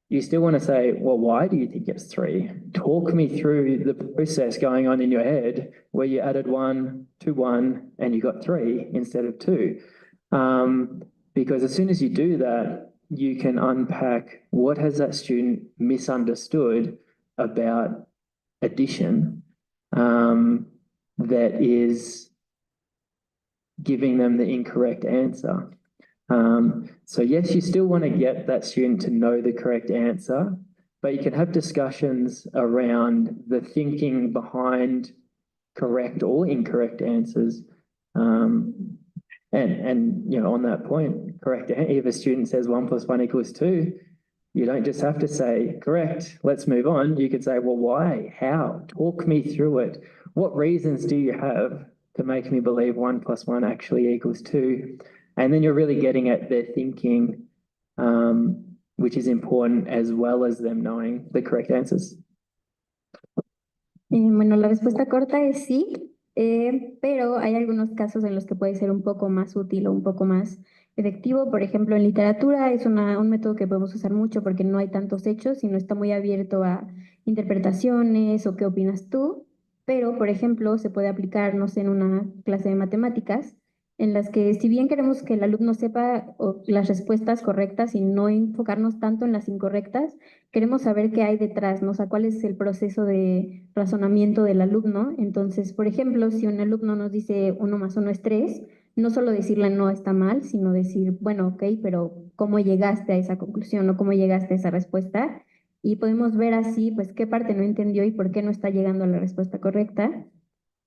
you still want to say, well, why do you think it's 3? Talk me through the process going on in your head where you added 1 to 1 and you got 3 instead of 2. Because as soon as you do that, you can unpack what has that student misunderstood about addition that is giving them the incorrect answer. So yes, you still want to get that student to know the correct answer, but you can have discussions around the thinking behind correct or incorrect answers. And you know, on that point, correct, if a student says 1 + 1 = 2, you don't just have to say, correct, let's move on. You could say, well, why? How? Talk me through it. What reasons do you have to make me believe 1 + 1 actually equals 2? And then you're really getting at their thinking, which is important, as well as them knowing the correct answers. Bueno, la respuesta corta es sí, pero hay algunos casos en los que puede ser un poco más útil o un poco más efectivo. Por ejemplo, en literatura es un método que podemos usar mucho porque no hay tantos hechos y no está muy abierto a interpretaciones o qué opinas tú. Pero, por ejemplo, se puede aplicar, no sé, en una clase de matemáticas, en las que si bien queremos que el alumno sepa las respuestas correctas y no enfocarnos tanto en las incorrectas, queremos saber qué hay detrás, ¿no? O sea, cuál es el proceso de razonamiento del alumno. Entonces, por ejemplo, si un alumno nos dice 1 + 1 = 3, no solo decirle no está mal, sino decir, bueno, ok, pero ¿cómo llegaste a esa conclusión o cómo llegaste a esa respuesta? Y podemos ver así, pues, qué parte no entendió y por qué no está llegando a la respuesta correcta.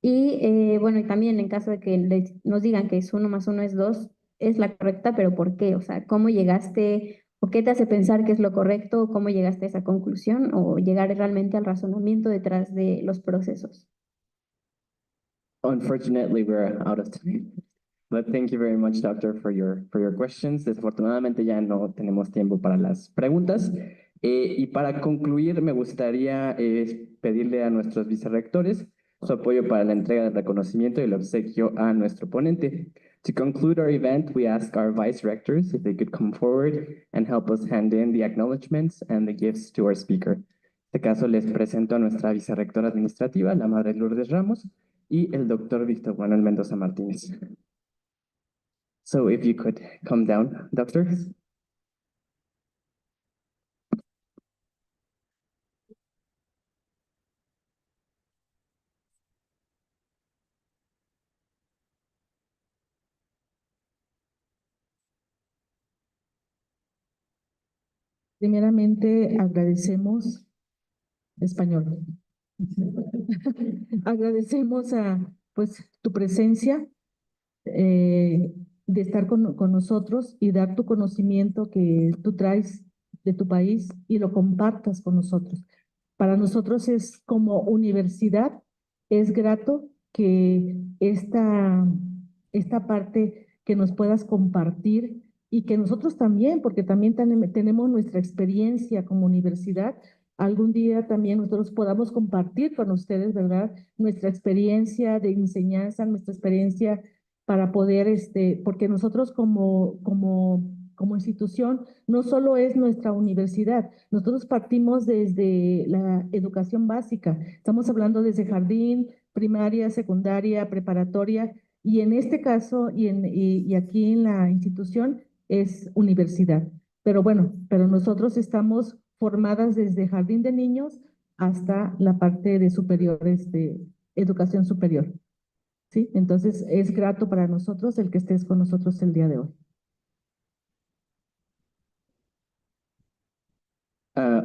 Y bueno, y también en caso de que nos digan que es 1 + 1 = 2, es la correcta, pero ¿por qué? O sea, ¿cómo llegaste o qué te hace pensar que es lo correcto o cómo llegaste a esa conclusión o llegar realmente al razonamiento detrás de los procesos? Unfortunately, we're out of time. But thank you very much, Doctor, for your questions. Desafortunadamente ya no tenemos tiempo para las preguntas. Y para concluir, me gustaría pedirle a nuestros vicerrectores su apoyo para la entrega del reconocimiento y el obsequio a nuestro ponente. To conclude our event, we ask our vice rectors if they could come forward and help us hand in the acknowledgements and the gifts to our speaker. En este caso les presento a nuestra vicerrectora administrativa, la Madre Lourdes Ramos, y el doctor Víctor Manuel Mendoza Martínez. So if you could come down, doctor. Primeramente, agradecemos español. Agradecemos pues, tu presencia, de estar con nosotros y dar tu conocimiento que tú traes de tu país y lo compartas con nosotros. Para nosotros es como universidad, es grato que esta parte que nos puedas compartir y que nosotros también, porque también tenemos nuestra experiencia como universidad, algún día también nosotros podamos compartir con ustedes, ¿verdad? Nuestra experiencia de enseñanza, nuestra experiencia para poder, porque nosotros como institución, no solo es nuestra universidad, nosotros partimos desde la educación básica, estamos hablando desde jardín, primaria, secundaria, preparatoria, y en este caso, y aquí en la institución, es universidad. Pero bueno, pero nosotros estamos formadas desde jardín de niños hasta la parte de superiores, de educación superior. ¿Sí? Entonces, es grato para nosotros el que estés con nosotros el día de hoy.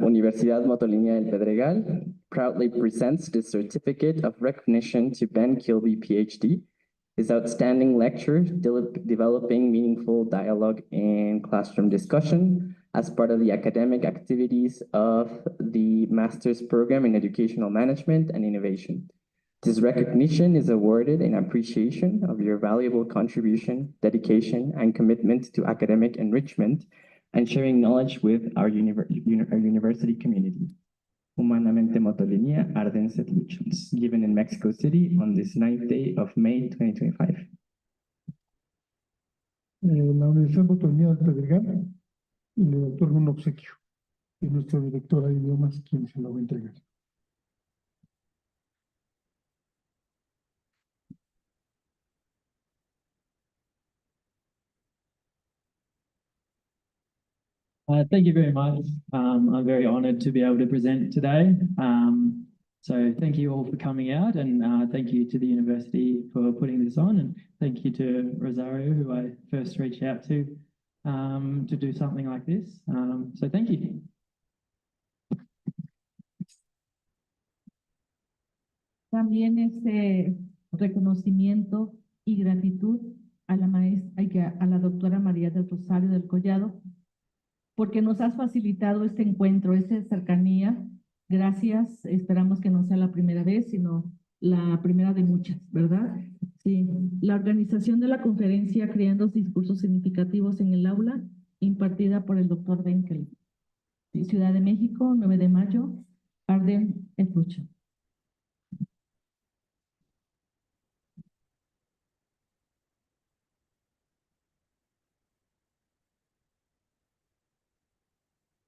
Universidad Motolinia del Pedregal proudly presents the Certificate of Recognition to Ben Kilby, PhD, his outstanding lecture developing meaningful dialogue and classroom discussion as part of the academic activities of the Master's Program in Educational Management and Innovation. This recognition is awarded in appreciation of your valuable contribution, dedication, and commitment to academic enrichment and sharing knowledge with our university community. Humanamente Motolinia Ardennes Luchans, given in Mexico City on this 9th day of May 2025. La Universidad Motolinia del Pedregal le otorga un obsequio. Y nuestra directora de idiomas quien se lo va a entregar. Thank you very much. I'm very honored to be able to present today. So thank you all for coming out, and thank you to the university for putting this on, and thank you to Rosario, who I first reached out to do something like this. So thank you. También reconocimiento y gratitud a la maestra, a la doctora María del Rosario del Collado, porque nos has facilitado este encuentro, esta cercanía. Gracias, esperamos que no sea la primera vez, sino la primera de muchas, ¿verdad? Sí, la organización de la conferencia Creando Discursos Significativos en el Aula, impartida por el doctor Benkel. Ciudad de México, 9 de mayo, Ardennes Luchans.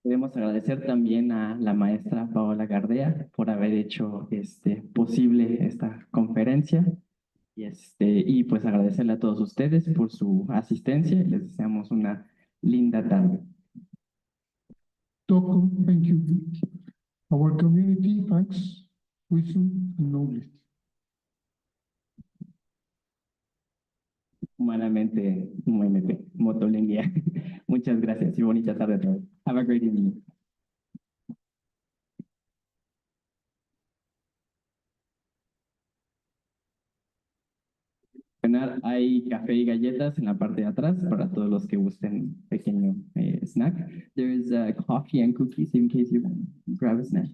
Queremos agradecer también a la maestra Paola Gardea por haber hecho posible esta conferencia y pues agradecerle a todos ustedes por su asistencia y les deseamos una linda tarde. Toko, thank you. Our community thanks wisdom and knowledge. Humanamente, Motolinia. Muchas gracias y bonita tarde a todos. Have a great evening. Hay café y galletas en la parte de atrás para todos los que gusten pequeño snack. There is coffee and cookies in case you want to grab a snack.